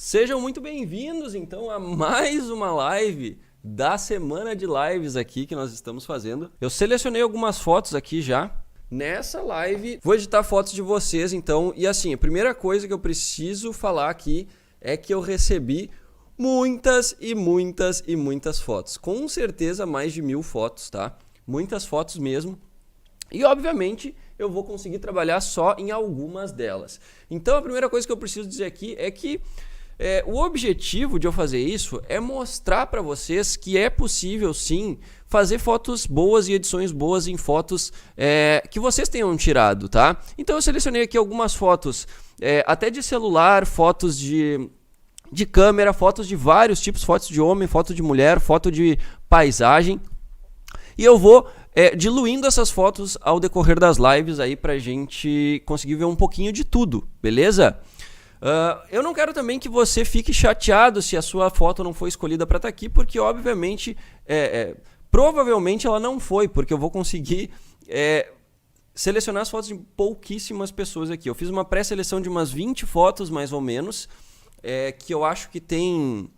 Sejam muito bem-vindos, então, a mais uma live da semana de lives aqui que nós estamos fazendo. Eu selecionei algumas fotos aqui já. Nessa live, vou editar fotos de vocês, então, e assim, a primeira coisa que eu preciso falar aqui é que eu recebi muitas fotos. Com certeza mais de 1000 fotos, tá? Muitas fotos mesmo. E, obviamente, eu vou conseguir trabalhar só em algumas delas. Então, a primeira coisa que eu preciso dizer aqui é que o objetivo de eu fazer isso é mostrar para vocês que é possível, sim, fazer fotos boas e edições boas em fotos que vocês tenham tirado, tá? Então, eu selecionei aqui algumas fotos, até de celular, fotos de câmera, fotos de vários tipos, fotos de homem, foto de mulher, foto de paisagem. E eu vou diluindo essas fotos ao decorrer das lives aí pra gente conseguir ver um pouquinho de tudo, beleza? Eu não quero também que você fique chateado se a sua foto não foi escolhida para estar aqui, porque obviamente, provavelmente ela não foi, porque eu vou conseguir selecionar as fotos de pouquíssimas pessoas aqui. Eu fiz uma pré-seleção de umas 20 fotos, mais ou menos, que eu acho que tem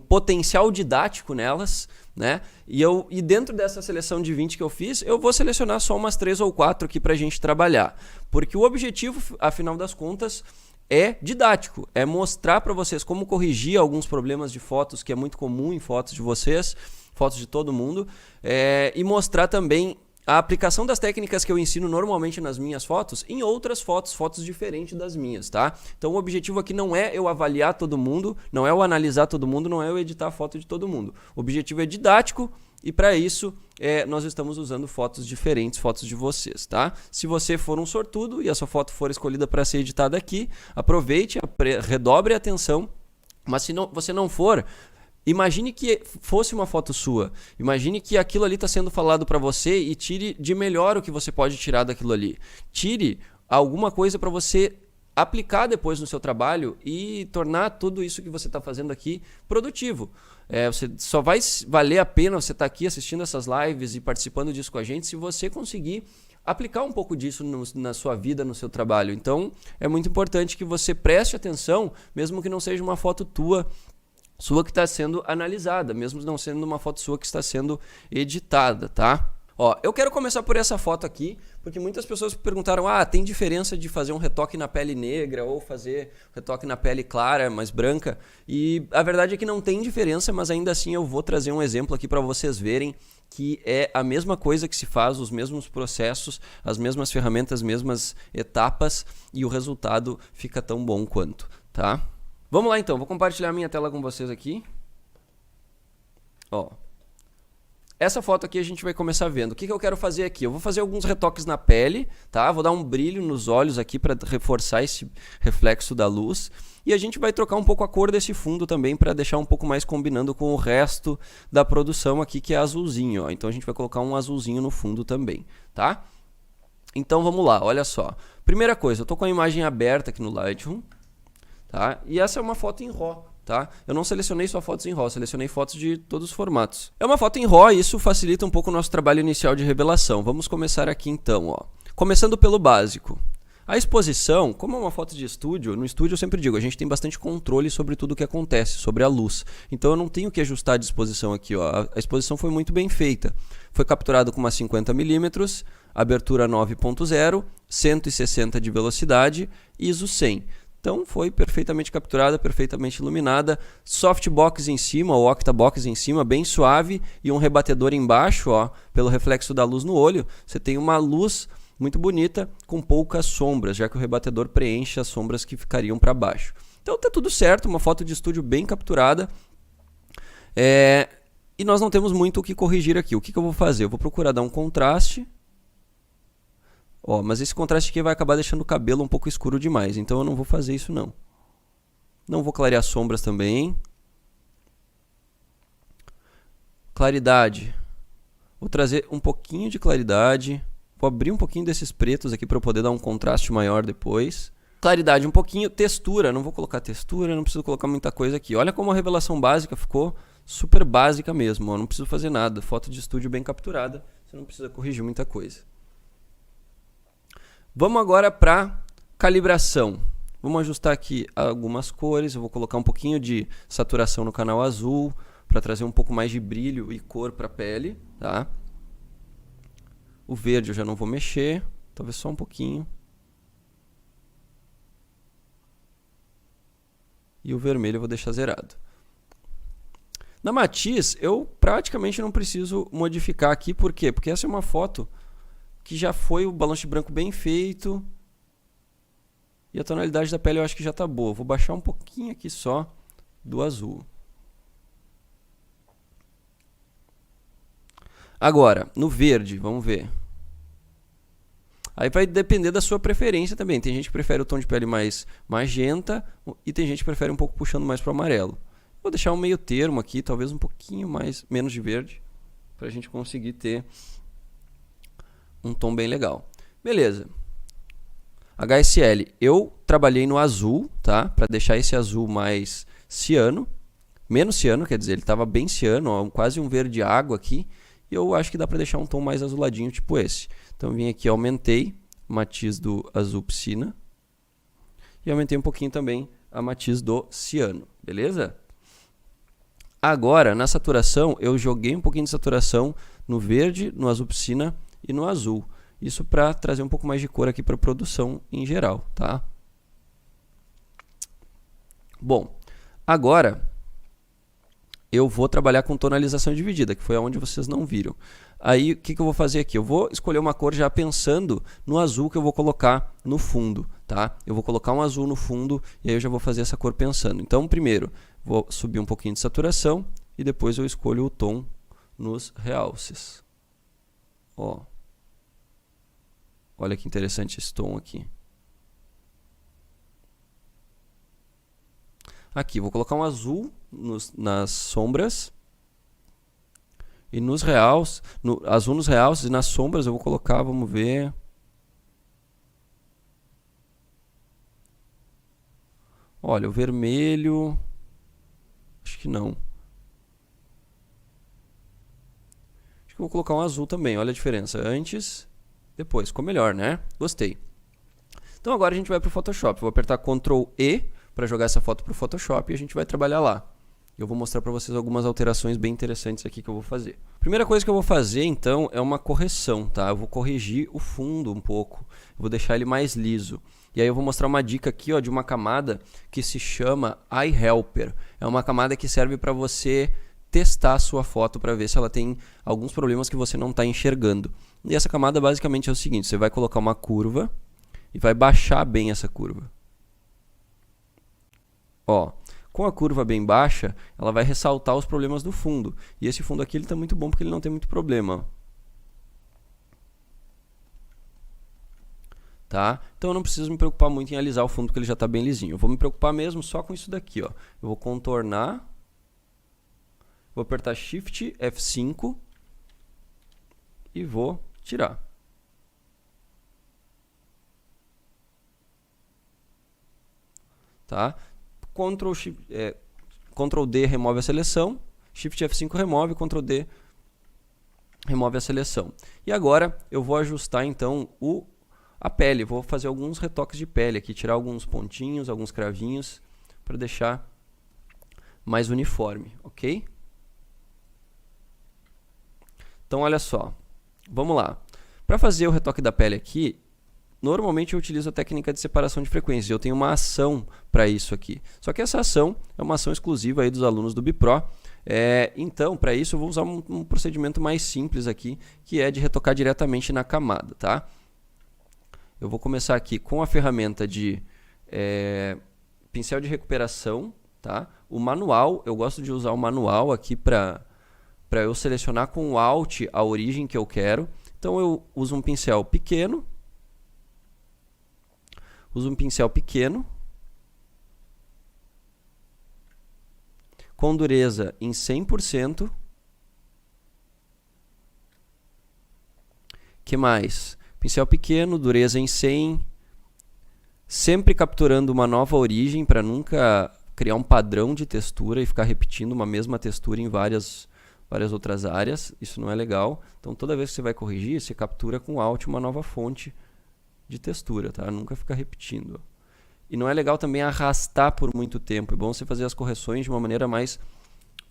potencial didático nelas, né? E dentro dessa seleção de 20 que eu fiz, eu vou selecionar só umas 3 ou 4 aqui pra gente trabalhar. Porque o objetivo, afinal das contas, é didático. É mostrar para vocês como corrigir alguns problemas de fotos, que é muito comum em fotos de vocês, fotos de todo mundo, e mostrar também a aplicação das técnicas que eu ensino normalmente nas minhas fotos em outras fotos diferentes das minhas, tá? Então o objetivo aqui não é eu avaliar todo mundo, não é eu analisar todo mundo, não é eu editar a foto de todo mundo. O objetivo é didático e para isso nós estamos usando fotos diferentes, fotos de vocês, tá? Se você for um sortudo e a sua foto for escolhida para ser editada aqui, aproveite, redobre a atenção, mas se você não for, imagine que fosse uma foto sua. Imagine que aquilo ali está sendo falado para você e tire de melhor o que você pode tirar daquilo ali. Tire alguma coisa para você aplicar depois no seu trabalho e tornar tudo isso que você está fazendo aqui produtivo. Você só vai valer a pena você estar aqui assistindo essas lives e participando disso com a gente se você conseguir aplicar um pouco disso na sua vida, no seu trabalho. Então, é muito importante que você preste atenção, mesmo que não seja uma foto sua que está sendo analisada, mesmo não sendo uma foto sua que está sendo editada, tá? Ó, eu quero começar por essa foto aqui, porque muitas pessoas perguntaram, tem diferença de fazer um retoque na pele negra ou fazer retoque na pele clara, mais branca? E a verdade é que não tem diferença, mas ainda assim eu vou trazer um exemplo aqui para vocês verem que é a mesma coisa que se faz, os mesmos processos, as mesmas ferramentas, as mesmas etapas e o resultado fica tão bom quanto, tá? Vamos lá então, vou compartilhar minha tela com vocês aqui. Ó, essa foto aqui a gente vai começar vendo. O que eu quero fazer aqui? Eu vou fazer alguns retoques na pele, tá? Vou dar um brilho nos olhos aqui para reforçar esse reflexo da luz. E a gente vai trocar um pouco a cor desse fundo também para deixar um pouco mais combinando com o resto da produção aqui, que é azulzinho, ó. Então a gente vai colocar um azulzinho no fundo também, tá? Então vamos lá, olha só. Primeira coisa, eu tô com a imagem aberta aqui no Lightroom. Tá? E essa é uma foto em RAW, tá? Eu não selecionei só fotos em RAW, selecionei fotos de todos os formatos. É uma foto em RAW e isso facilita um pouco o nosso trabalho inicial de revelação. Vamos começar aqui então, ó. Começando pelo básico. A exposição, como é uma foto de estúdio, no estúdio eu sempre digo, a gente tem bastante controle sobre tudo o que acontece, sobre a luz. Então eu não tenho que ajustar a disposição aqui, ó. A exposição foi muito bem feita. Foi capturado com uma 50mm, abertura 9.0, 160 de velocidade, ISO 100. Então foi perfeitamente capturada, perfeitamente iluminada, softbox em cima, ou octabox em cima, bem suave, e um rebatedor embaixo, ó, pelo reflexo da luz no olho. Você tem uma luz muito bonita com poucas sombras, já que o rebatedor preenche as sombras que ficariam para baixo. Então tá tudo certo, uma foto de estúdio bem capturada. E nós não temos muito o que corrigir aqui. O que eu vou fazer? Eu vou procurar dar um contraste. Ó, mas esse contraste aqui vai acabar deixando o cabelo um pouco escuro demais, então eu não vou fazer isso não. Não vou clarear sombras também. Claridade. Vou trazer um pouquinho de claridade. Vou abrir um pouquinho desses pretos aqui para eu poder dar um contraste maior depois. Claridade um pouquinho. Textura. Não vou colocar textura, não preciso colocar muita coisa aqui. Olha como a revelação básica ficou super básica mesmo. Ó, não preciso fazer nada. Foto de estúdio bem capturada. Você não precisa corrigir muita coisa. Vamos agora para calibração. Vamos ajustar aqui algumas cores. Eu vou colocar um pouquinho de saturação no canal azul para trazer um pouco mais de brilho e cor para a pele, tá? O verde eu já não vou mexer, talvez só um pouquinho. E o vermelho eu vou deixar zerado. Na matiz, eu praticamente não preciso modificar aqui. Por quê? Porque essa é uma foto que já foi o balanço de branco bem feito. E a tonalidade da pele eu acho que já está boa. Vou baixar um pouquinho aqui só do azul. Agora, no verde, vamos ver. Aí vai depender da sua preferência também. Tem gente que prefere o tom de pele mais magenta e tem gente que prefere um pouco puxando mais para o amarelo. Vou deixar um meio termo aqui, talvez um pouquinho menos de verde, para a gente conseguir ter um tom bem legal. Beleza. HSL, eu trabalhei no azul, tá? Para deixar esse azul mais ciano, menos ciano, quer dizer, ele estava bem ciano, ó, quase um verde água aqui. E eu acho que dá para deixar um tom mais azuladinho, tipo esse. Então vim aqui, aumentei o matiz do azul piscina e aumentei um pouquinho também a matiz do ciano, beleza? Agora, na saturação, eu joguei um pouquinho de saturação no verde, no azul piscina e no azul. Isso para trazer um pouco mais de cor aqui para a produção em geral, tá? Bom, agora eu vou trabalhar com tonalização dividida, que foi aonde vocês não viram. Aí, o que eu vou fazer aqui? Eu vou escolher uma cor já pensando no azul que eu vou colocar no fundo, tá? Eu vou colocar um azul no fundo e aí eu já vou fazer essa cor pensando. Então, primeiro, vou subir um pouquinho de saturação e depois eu escolho o tom nos realces. Ó. Olha que interessante esse tom aqui. Aqui, vou colocar um azul nas sombras. E nos reals, azul nos realces e nas sombras eu vou colocar, vamos ver. Olha, o vermelho. Acho que não. Acho que eu vou colocar um azul também, olha a diferença. Antes, depois. Ficou melhor, né? Gostei. Então agora a gente vai para o Photoshop. Vou apertar Ctrl E para jogar essa foto para o Photoshop e a gente vai trabalhar lá. Eu vou mostrar para vocês algumas alterações bem interessantes aqui que eu vou fazer. Primeira coisa que eu vou fazer, então, é uma correção, tá? Eu vou corrigir o fundo um pouco. Eu vou deixar ele mais liso. E aí eu vou mostrar uma dica aqui, ó, de uma camada que se chama Eye Helper. É uma camada que serve para você testar a sua foto para ver se ela tem alguns problemas que você não está enxergando. E essa camada basicamente é o seguinte, você vai colocar uma curva e vai baixar bem essa curva. Ó. Com a curva bem baixa, ela vai ressaltar os problemas do fundo. E esse fundo aqui está muito bom porque ele não tem muito problema. Tá? Então eu não preciso me preocupar muito em alisar o fundo porque ele já está bem lisinho. Eu vou me preocupar mesmo só com isso daqui. Ó. Eu vou contornar. Vou apertar Shift F5. E vou tirar. Tá? Ctrl D remove a seleção, Shift F5 remove, Ctrl D remove a seleção. E agora eu vou ajustar então a pele, vou fazer alguns retoques de pele aqui, tirar alguns pontinhos, alguns cravinhos, para deixar mais uniforme, ok? Então olha só, vamos lá. Para fazer o retoque da pele aqui, normalmente eu utilizo a técnica de separação de frequências. Eu tenho uma ação para isso aqui. Só que essa ação é uma ação exclusiva aí dos alunos do Bipro. Então, para isso eu vou usar um procedimento mais simples aqui, que é de retocar diretamente na camada, tá? Eu vou começar aqui com a ferramenta de pincel de recuperação, tá? O manual, eu gosto de usar o manual aqui para eu selecionar com o Alt a origem que eu quero. Então eu uso um pincel pequeno. Uso um pincel pequeno, com dureza em 100%. Que mais? Pincel pequeno, dureza em 100. Sempre capturando uma nova origem para nunca criar um padrão de textura e ficar repetindo uma mesma textura em várias outras áreas. Isso não é legal. Então toda vez que você vai corrigir, você captura com Alt uma nova fonte de textura, tá? Nunca fica repetindo. E não é legal também arrastar por muito tempo. É bom você fazer as correções de uma maneira mais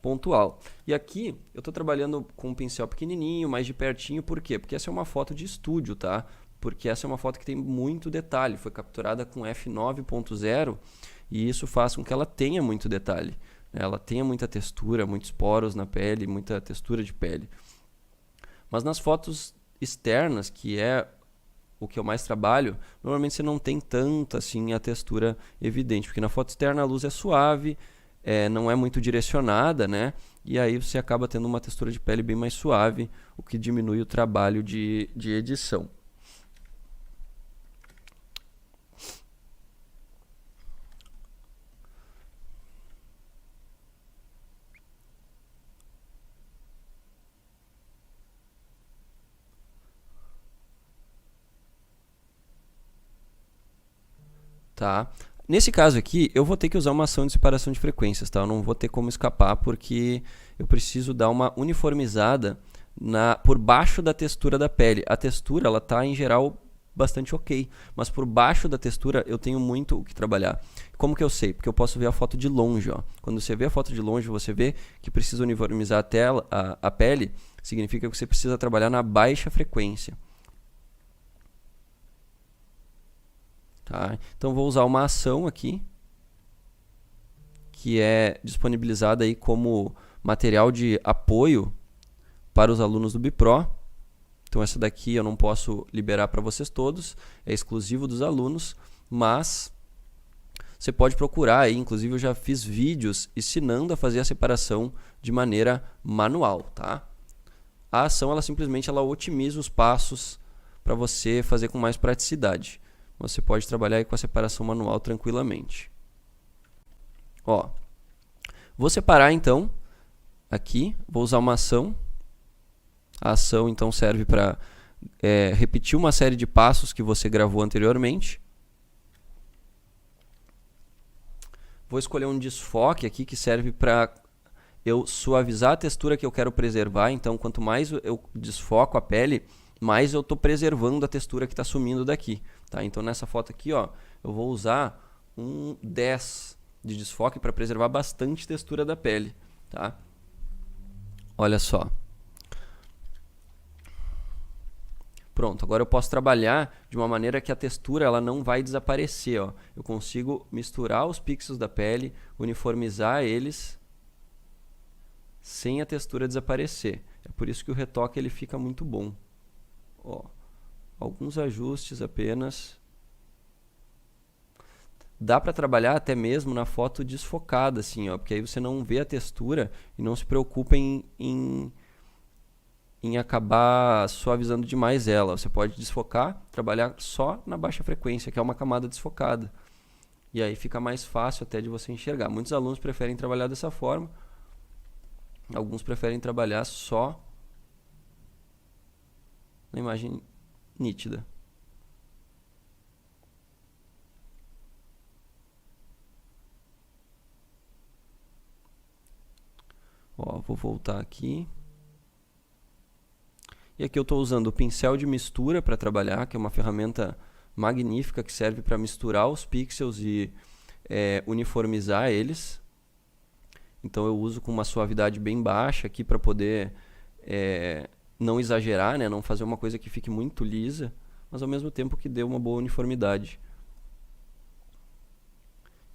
pontual. E aqui eu estou trabalhando com um pincel pequenininho, mais de pertinho. Por quê? Porque essa é uma foto de estúdio, tá? Porque essa é uma foto que tem muito detalhe. Foi capturada com f9.0 e isso faz com que ela tenha muito detalhe. Ela tenha muita textura, muitos poros na pele, muita textura de pele. Mas nas fotos externas, que é o que eu mais trabalho, normalmente você não tem tanta assim a textura evidente, porque na foto externa a luz é suave, não é muito direcionada, né? E aí você acaba tendo uma textura de pele bem mais suave, o que diminui o trabalho de edição. Tá? Nesse caso aqui, eu vou ter que usar uma ação de separação de frequências, tá? Eu não vou ter como escapar porque eu preciso dar uma uniformizada por baixo da textura da pele. A textura, ela tá em geral bastante ok, mas por baixo da textura eu tenho muito o que trabalhar. Como que eu sei? Porque eu posso ver a foto de longe, ó. Quando você vê a foto de longe, você vê que precisa uniformizar a pele, significa que você precisa trabalhar na baixa frequência. Tá? Então vou usar uma ação aqui que é disponibilizada aí como material de apoio para os alunos do Bipro. Então essa daqui eu não posso liberar para vocês todos, é exclusivo dos alunos, mas você pode procurar aí, inclusive eu já fiz vídeos ensinando a fazer a separação de maneira manual, tá? A ação ela simplesmente otimiza os passos para você fazer com mais praticidade. Você pode trabalhar aí com a separação manual tranquilamente. Ó, vou separar então aqui, vou usar uma ação. A ação então serve para repetir uma série de passos que você gravou anteriormente. Vou escolher um desfoque aqui que serve para eu suavizar a textura que eu quero preservar. Então, quanto mais eu desfoco a pele, mais eu estou preservando a textura que está sumindo daqui. Tá? Então, nessa foto aqui, ó, eu vou usar um 10 de desfoque para preservar bastante textura da pele. Tá? Olha só. Pronto, agora eu posso trabalhar de uma maneira que a textura ela não vai desaparecer. Ó. Eu consigo misturar os pixels da pele, uniformizar eles sem a textura desaparecer. É por isso que o retoque ele fica muito bom. Ó, alguns ajustes apenas. Dá para trabalhar até mesmo na foto desfocada, assim, ó, porque aí você não vê a textura e não se preocupa em acabar suavizando demais ela. Você pode desfocar, trabalhar só na baixa frequência, que é uma camada desfocada. E aí fica mais fácil até de você enxergar. Muitos alunos preferem trabalhar dessa forma. Alguns preferem trabalhar só na imagem nítida. Ó, vou voltar aqui. E aqui eu estou usando o pincel de mistura para trabalhar, que é uma ferramenta magnífica que serve para misturar os pixels e uniformizar eles. Então eu uso com uma suavidade bem baixa aqui para poder não exagerar, né? Não fazer uma coisa que fique muito lisa, mas ao mesmo tempo que dê uma boa uniformidade.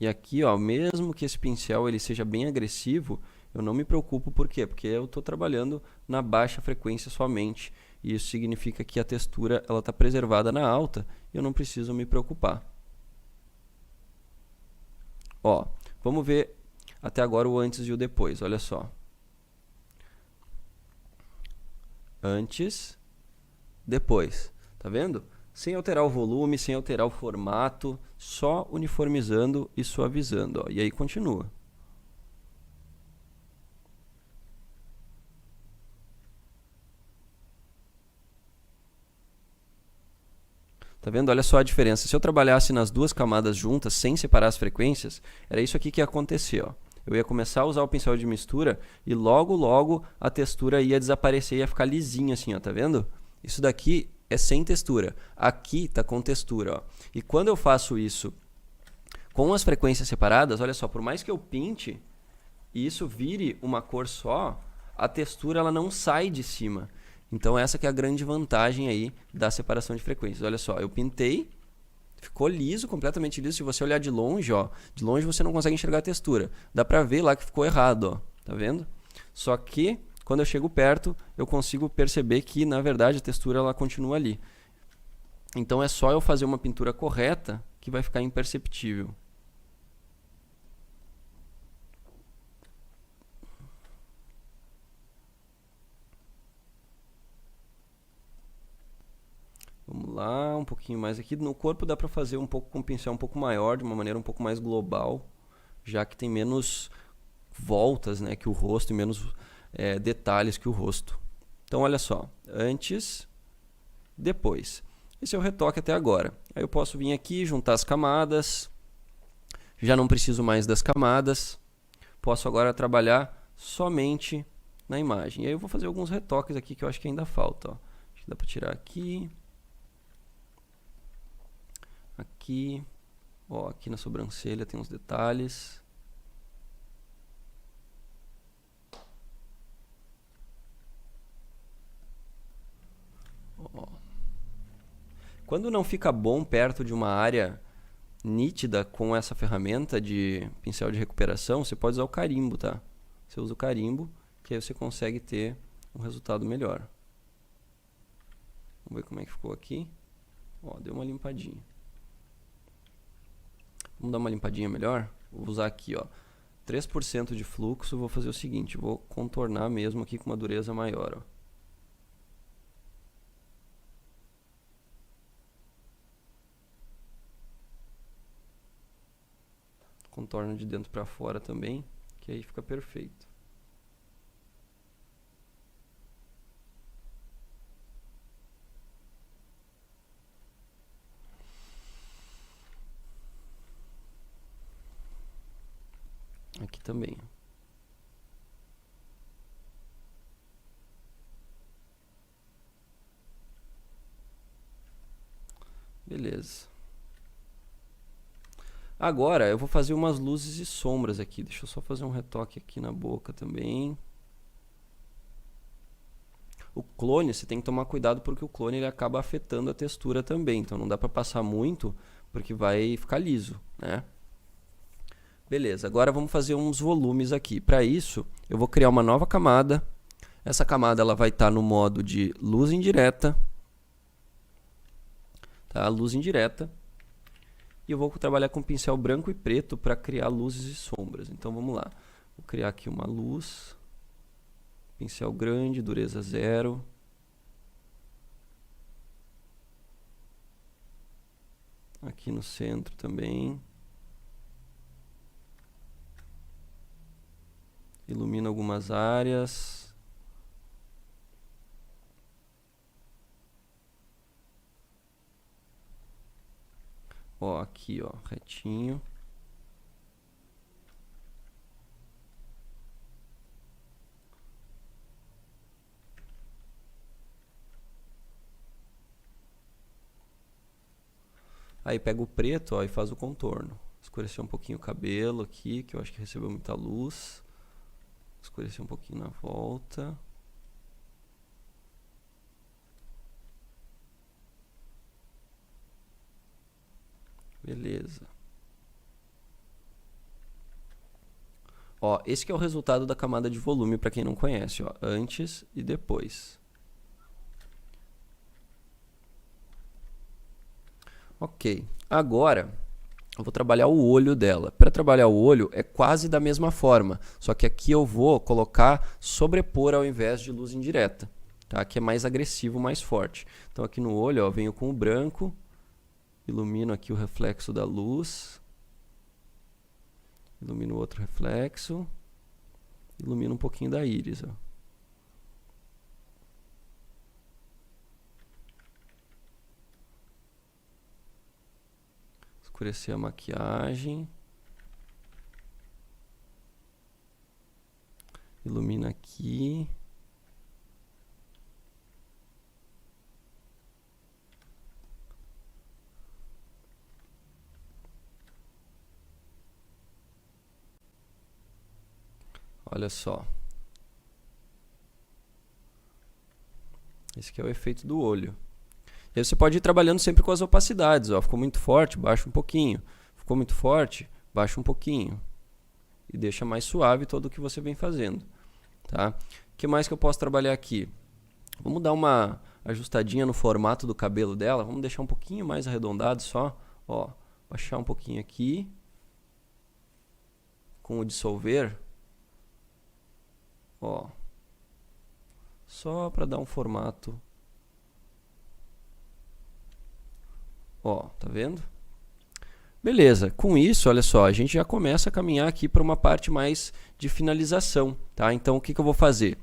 E aqui, ó, mesmo que esse pincel ele seja bem agressivo, eu não me preocupo. Por quê? Porque eu estou trabalhando na baixa frequência somente. E isso significa que a textura está preservada na alta e eu não preciso me preocupar. Ó, vamos ver até agora o antes e o depois. Olha só. Antes, depois. Tá vendo? Sem alterar o volume, sem alterar o formato, só uniformizando e suavizando. Ó. E aí continua. Tá vendo? Olha só a diferença. Se eu trabalhasse nas duas camadas juntas, sem separar as frequências, era isso aqui que ia acontecer. Ó. Eu ia começar a usar o pincel de mistura e logo a textura ia desaparecer e ia ficar lisinha assim, ó, tá vendo? Isso daqui é sem textura. Aqui tá com textura, ó. E quando eu faço isso Com as frequências separadas, olha só, por mais que eu pinte e isso vire uma cor só, a textura ela não sai de cima. Então essa que é a grande vantagem aí da separação de frequências. Olha só, eu pintei, ficou liso, completamente liso. Se você olhar de longe, ó, de longe você não consegue enxergar a textura. Dá pra ver lá que ficou errado, ó, tá vendo? Só que quando eu chego perto, eu consigo perceber que na verdade a textura ela continua ali. Então é só eu fazer uma pintura correta que vai ficar imperceptível. Vamos lá, um pouquinho mais aqui. No corpo dá para fazer um pouco com um pincel um pouco maior, de uma maneira um pouco mais global, já que tem menos voltas, né, que o rosto e menos detalhes que o rosto. Então olha só, antes, depois. Esse é o retoque até agora. Aí eu posso vir aqui, juntar as camadas. Já não preciso mais das camadas. Posso agora trabalhar somente na imagem. E aí eu vou fazer alguns retoques aqui que eu acho que ainda falta. Ó. Acho que dá para tirar aqui. Aqui. Ó, aqui na sobrancelha tem uns detalhes. Ó. Quando não fica bom perto de uma área nítida com essa ferramenta de pincel de recuperação, você pode usar o carimbo, tá? Você usa o carimbo, que aí você consegue ter um resultado melhor. Vamos ver como é que ficou aqui. Ó, deu uma limpadinha. Vamos dar uma limpadinha melhor? Vou usar aqui, ó, 3% de fluxo. Vou fazer o seguinte, vou contornar mesmo aqui com uma dureza maior, ó. Contorno de dentro para fora também, que aí fica perfeito. Aqui também. Beleza. Agora eu vou fazer umas luzes e sombras aqui. Deixa eu só fazer um retoque aqui na boca também. O clone, você tem que tomar cuidado porque o clone ele acaba afetando a textura também. Então não dá para passar muito porque vai ficar liso, né? Beleza, agora vamos fazer uns volumes aqui. Para isso, eu vou criar uma nova camada. Essa camada ela vai estar no modo de luz indireta. Tá? Luz indireta. E eu vou trabalhar com pincel branco e preto para criar luzes e sombras. Então vamos lá. Vou criar aqui uma luz. Pincel grande, dureza 0. Aqui no centro também. Ilumina algumas áreas. Ó, aqui, ó, retinho. Aí pega o preto, ó, e faz o contorno. Escurecer um pouquinho o cabelo aqui, que eu acho que recebeu muita luz. Escurecer um pouquinho na volta. Beleza. Ó, esse que é o resultado da camada de volume para quem não conhece, ó, antes e depois. Ok, agora eu vou trabalhar o olho dela. Para trabalhar o olho é quase da mesma forma, só que aqui eu vou colocar sobrepor ao invés de luz indireta, tá? Que é mais agressivo, mais forte. Então aqui no olho, ó, venho com o branco, ilumino aqui o reflexo da luz, ilumino o outro reflexo, ilumino um pouquinho da íris, ó. Escurecer a maquiagem. Ilumina aqui. Olha só. Esse aqui é o efeito do olho. E aí você pode ir trabalhando sempre com as opacidades. Ó. Ficou muito forte, baixa um pouquinho. Ficou muito forte, baixa um pouquinho. E deixa mais suave todo o que você vem fazendo. Tá? O que mais que eu posso trabalhar aqui? Vamos dar uma ajustadinha no formato do cabelo dela. Vamos deixar um pouquinho mais arredondado só. Ó, baixar um pouquinho aqui. Com o dissolver. Ó. Só para dar um formato. Ó, tá vendo? Beleza, com isso, olha só, a gente já começa a caminhar aqui para uma parte mais de finalização, tá? Então, o que que eu vou fazer?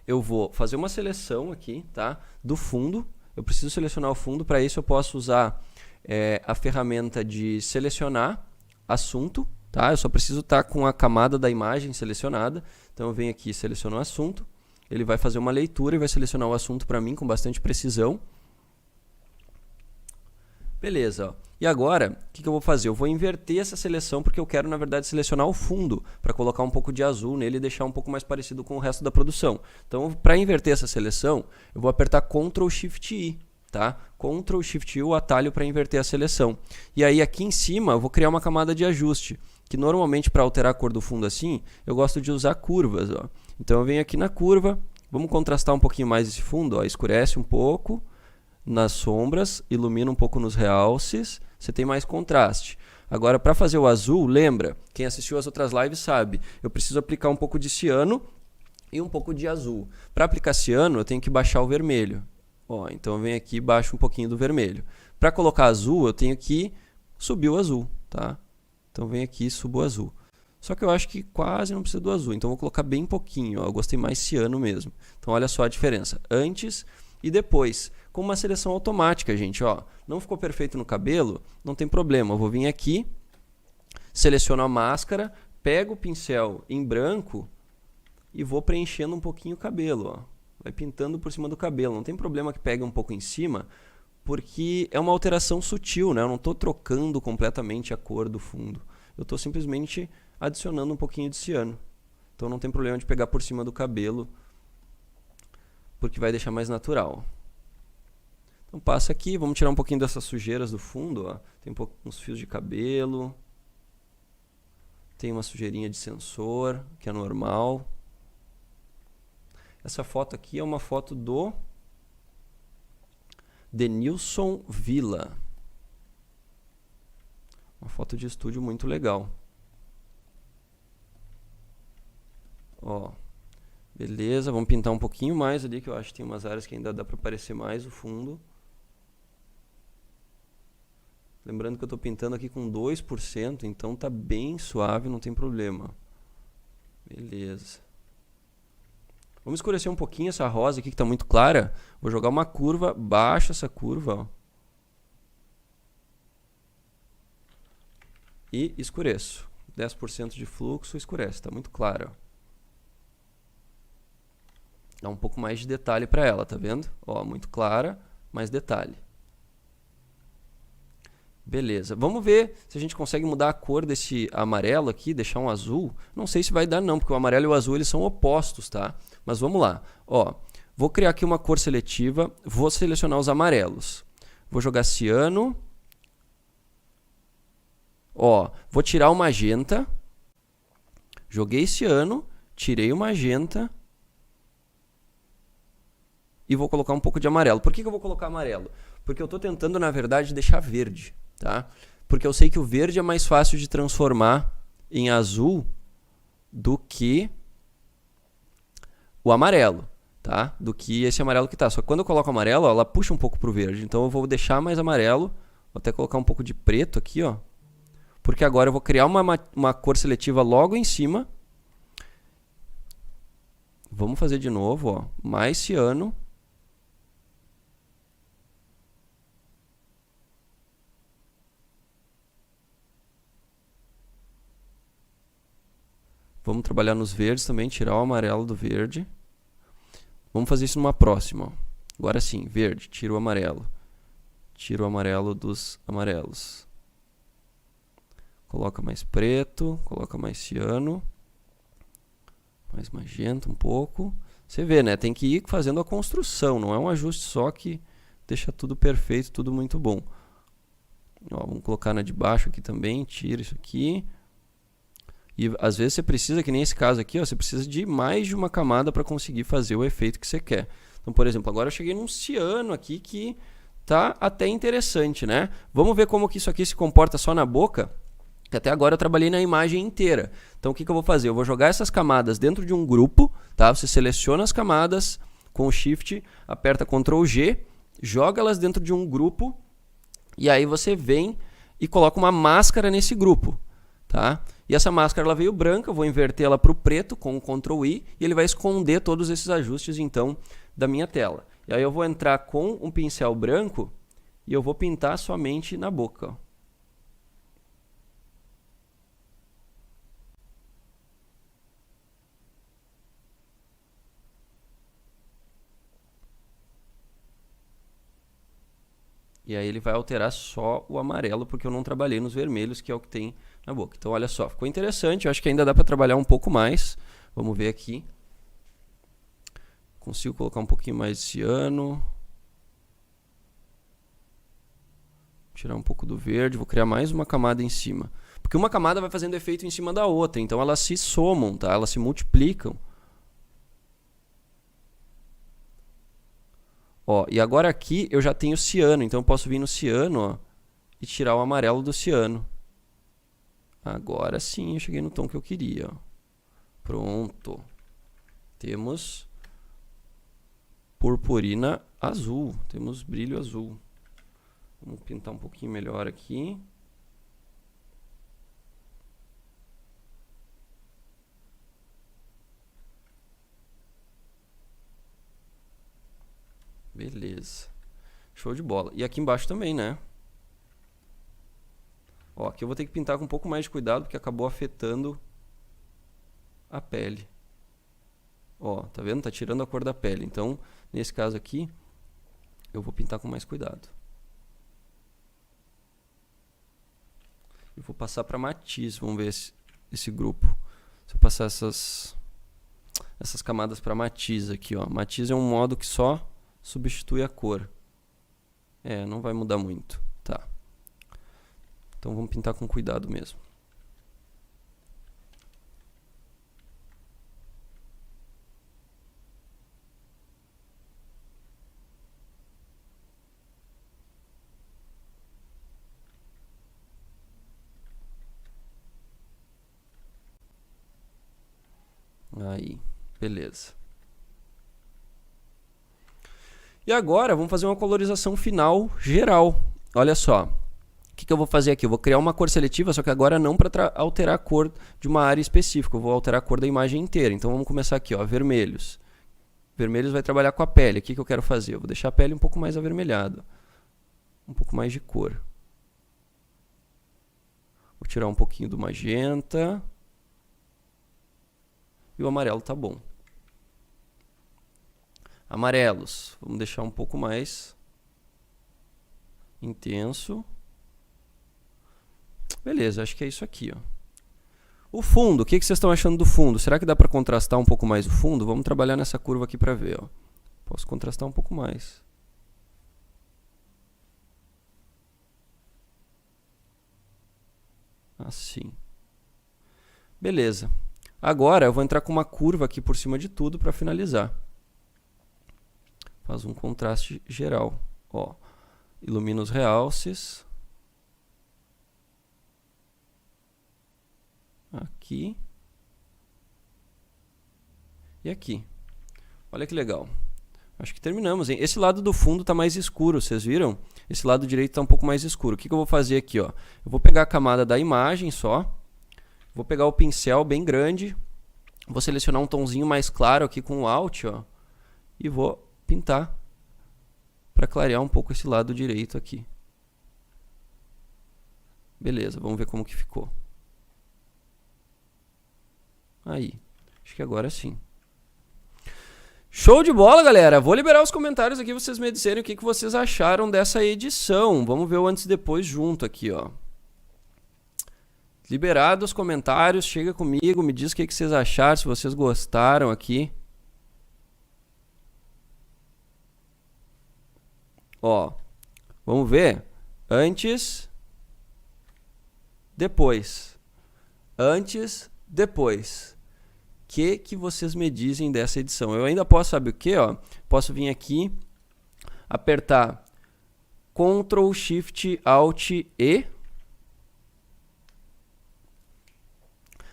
Eu vou fazer uma seleção aqui, tá? Do fundo. Eu preciso selecionar o fundo, para isso eu posso usar a ferramenta de selecionar assunto, tá? Eu só preciso estar com a camada da imagem selecionada. Então, eu venho aqui e seleciono o assunto. Ele vai fazer uma leitura e vai selecionar o assunto para mim com bastante precisão. Beleza, ó. E agora, o que eu vou fazer? Eu vou inverter essa seleção porque eu quero, na verdade, selecionar o fundo para colocar um pouco de azul nele e deixar um pouco mais parecido com o resto da produção. Então, para inverter essa seleção, eu vou apertar Ctrl Shift I, tá? Ctrl Shift I, o atalho para inverter a seleção. E aí, aqui em cima, eu vou criar uma camada de ajuste, que normalmente, para alterar a cor do fundo assim, eu gosto de usar curvas, ó. Então, eu venho aqui na curva, vamos contrastar um pouquinho mais esse fundo, ó, escurece um pouco nas sombras, ilumina um pouco nos realces, você tem mais contraste. Agora, para fazer o azul, lembra, quem assistiu as outras lives sabe, eu preciso aplicar um pouco de ciano e um pouco de azul. Para aplicar ciano, eu tenho que baixar o vermelho. Ó, então eu venho aqui e baixo um pouquinho do vermelho. Para colocar azul, eu tenho que subir o azul, tá? Então eu venho aqui e subo o azul. Só que eu acho que quase não precisa do azul, então eu vou colocar bem pouquinho, ó, eu gostei mais ciano mesmo. Então olha só a diferença, antes e depois, com uma seleção automática, gente, ó, não ficou perfeito no cabelo, não tem problema, eu vou vir aqui, seleciono a máscara, pego o pincel em branco e vou preenchendo um pouquinho o cabelo, ó, vai pintando por cima do cabelo, não tem problema que pegue um pouco em cima, porque é uma alteração sutil, né? Eu não estou trocando completamente a cor do fundo, eu estou simplesmente adicionando um pouquinho de ciano, então não tem problema de pegar por cima do cabelo, porque vai deixar mais natural. Então passa aqui, vamos tirar um pouquinho dessas sujeiras do fundo, ó. Tem uns fios de cabelo, tem uma sujeirinha de sensor, que é normal. Essa foto aqui é uma foto do Denilson Villa. Uma foto de estúdio muito legal. Ó. Beleza, vamos pintar um pouquinho mais ali, que eu acho que tem umas áreas que ainda dá para aparecer mais o fundo. Lembrando que eu estou pintando aqui com 2%, então tá bem suave, não tem problema. Beleza. Vamos escurecer um pouquinho essa rosa aqui que está muito clara. Vou jogar uma curva, baixo essa curva, ó. E escureço. 10% de fluxo, escurece, está muito clara, ó. Dá um pouco mais de detalhe para ela, tá vendo? Ó, muito clara, mais detalhe. Beleza, vamos ver se a gente consegue mudar a cor desse amarelo aqui, deixar um azul. Não sei se vai dar não, porque o amarelo e o azul eles são opostos, tá? Mas vamos lá. Ó, vou criar aqui uma cor seletiva, vou selecionar os amarelos. Vou jogar ciano. Ó, vou tirar o magenta. Joguei ciano, tirei o magenta. E vou colocar um pouco de amarelo. Por que eu vou colocar amarelo? Porque eu estou tentando, na verdade, deixar verde, tá? Porque eu sei que o verde é mais fácil de transformar em azul do que o amarelo, tá? Do que esse amarelo que tá. Só que quando eu coloco amarelo, ó, ela puxa um pouco pro verde. Então eu vou deixar mais amarelo. Vou até colocar um pouco de preto aqui, ó. Porque agora eu vou criar uma cor seletiva logo em cima. Vamos fazer de novo, ó. Mais ciano. Vamos trabalhar nos verdes também, tirar o amarelo do verde. Vamos fazer isso numa próxima. Ó. Agora sim, verde, tira o amarelo. Tira o amarelo dos amarelos. Coloca mais preto, coloca mais ciano. Mais magenta um pouco. Você vê, né? Tem que ir fazendo a construção, não é um ajuste só que deixa tudo perfeito, tudo muito bom. Ó, vamos colocar na de baixo aqui também, tira isso aqui. E às vezes você precisa, que nem esse caso aqui, ó, você precisa de mais de uma camada para conseguir fazer o efeito que você quer. Então, por exemplo, agora eu cheguei num ciano aqui que tá até interessante, né? Vamos ver como que isso aqui se comporta só na boca, que até agora eu trabalhei na imagem inteira. Então, o que eu vou fazer? Eu vou jogar essas camadas dentro de um grupo, tá? Você seleciona as camadas com o Shift, aperta Ctrl G, joga elas dentro de um grupo, e aí você vem e coloca uma máscara nesse grupo, tá? E essa máscara ela veio branca, eu vou inverter ela para o preto com o Ctrl I, e ele vai esconder todos esses ajustes, então, da minha tela. E aí eu vou entrar com um pincel branco e eu vou pintar somente na boca, ó. E aí ele vai alterar só o amarelo, porque eu não trabalhei nos vermelhos, que é o que tem na boca. Então, olha só, ficou interessante. Eu acho que ainda dá para trabalhar um pouco mais. Vamos ver aqui. Consigo colocar um pouquinho mais de ciano. Tirar um pouco do verde. Vou criar mais uma camada em cima. Porque uma camada vai fazendo efeito em cima da outra. Então, elas se somam, tá? Elas se multiplicam. Ó, e agora aqui eu já tenho ciano, então eu posso vir no ciano, ó, e tirar o amarelo do ciano. Agora sim eu cheguei no tom que eu queria, ó. Pronto. Temos purpurina azul, temos brilho azul. Vamos pintar um pouquinho melhor aqui. Beleza. Show de bola. E aqui embaixo também, né? Ó, aqui eu vou ter que pintar com um pouco mais de cuidado, porque acabou afetando a pele. Ó, tá vendo? Tá tirando a cor da pele. Então, nesse caso aqui, eu vou pintar com mais cuidado. Eu vou passar para matiz. Vamos ver esse grupo. Se eu passar essas camadas para matiz aqui, ó. Matiz é um modo que só substitui a cor. É, não vai mudar muito. Tá. Então vamos pintar com cuidado mesmo. Aí, beleza. E agora vamos fazer uma colorização final geral. Olha só, o que eu vou fazer aqui? Eu vou criar uma cor seletiva, só que agora não para alterar a cor de uma área específica. Eu vou alterar a cor da imagem inteira. Então vamos começar aqui, ó, vermelhos. Vermelhos vai trabalhar com a pele. O que eu quero fazer? Eu vou deixar a pele um pouco mais avermelhada. Um pouco mais de cor. Vou tirar um pouquinho do magenta. E o amarelo tá bom. Amarelos, vamos deixar um pouco mais intenso. Beleza, acho que é isso aqui, ó. O fundo, o que vocês estão achando do fundo? Será que dá para contrastar um pouco mais o fundo? Vamos trabalhar nessa curva aqui para ver, ó. Posso contrastar um pouco mais. Assim. Beleza. Agora eu vou entrar com uma curva aqui por cima de tudo para finalizar. Faz um contraste geral. Ó, ilumina os realces. Aqui. E aqui. Olha que legal. Acho que terminamos, hein? Esse lado do fundo está mais escuro, vocês viram? Esse lado direito está um pouco mais escuro. O que eu vou fazer aqui, ó? Eu vou pegar a camada da imagem só. Vou pegar o pincel bem grande. Vou selecionar um tomzinho mais claro aqui com o Alt, ó. E vou pintar para clarear um pouco esse lado direito aqui. Beleza, vamos ver como que ficou. Aí, acho que agora sim. Show de bola, galera! Vou liberar os comentários aqui, vocês me disserem o que vocês acharam dessa edição. Vamos ver o antes e depois junto aqui, ó. Liberado os comentários, chega comigo, me diz o que vocês acharam, se vocês gostaram aqui. Ó, vamos ver. Antes, depois. Antes, depois. O que vocês me dizem dessa edição? Eu ainda posso, sabe o que? Posso vir aqui, apertar Ctrl, Shift, Alt, E.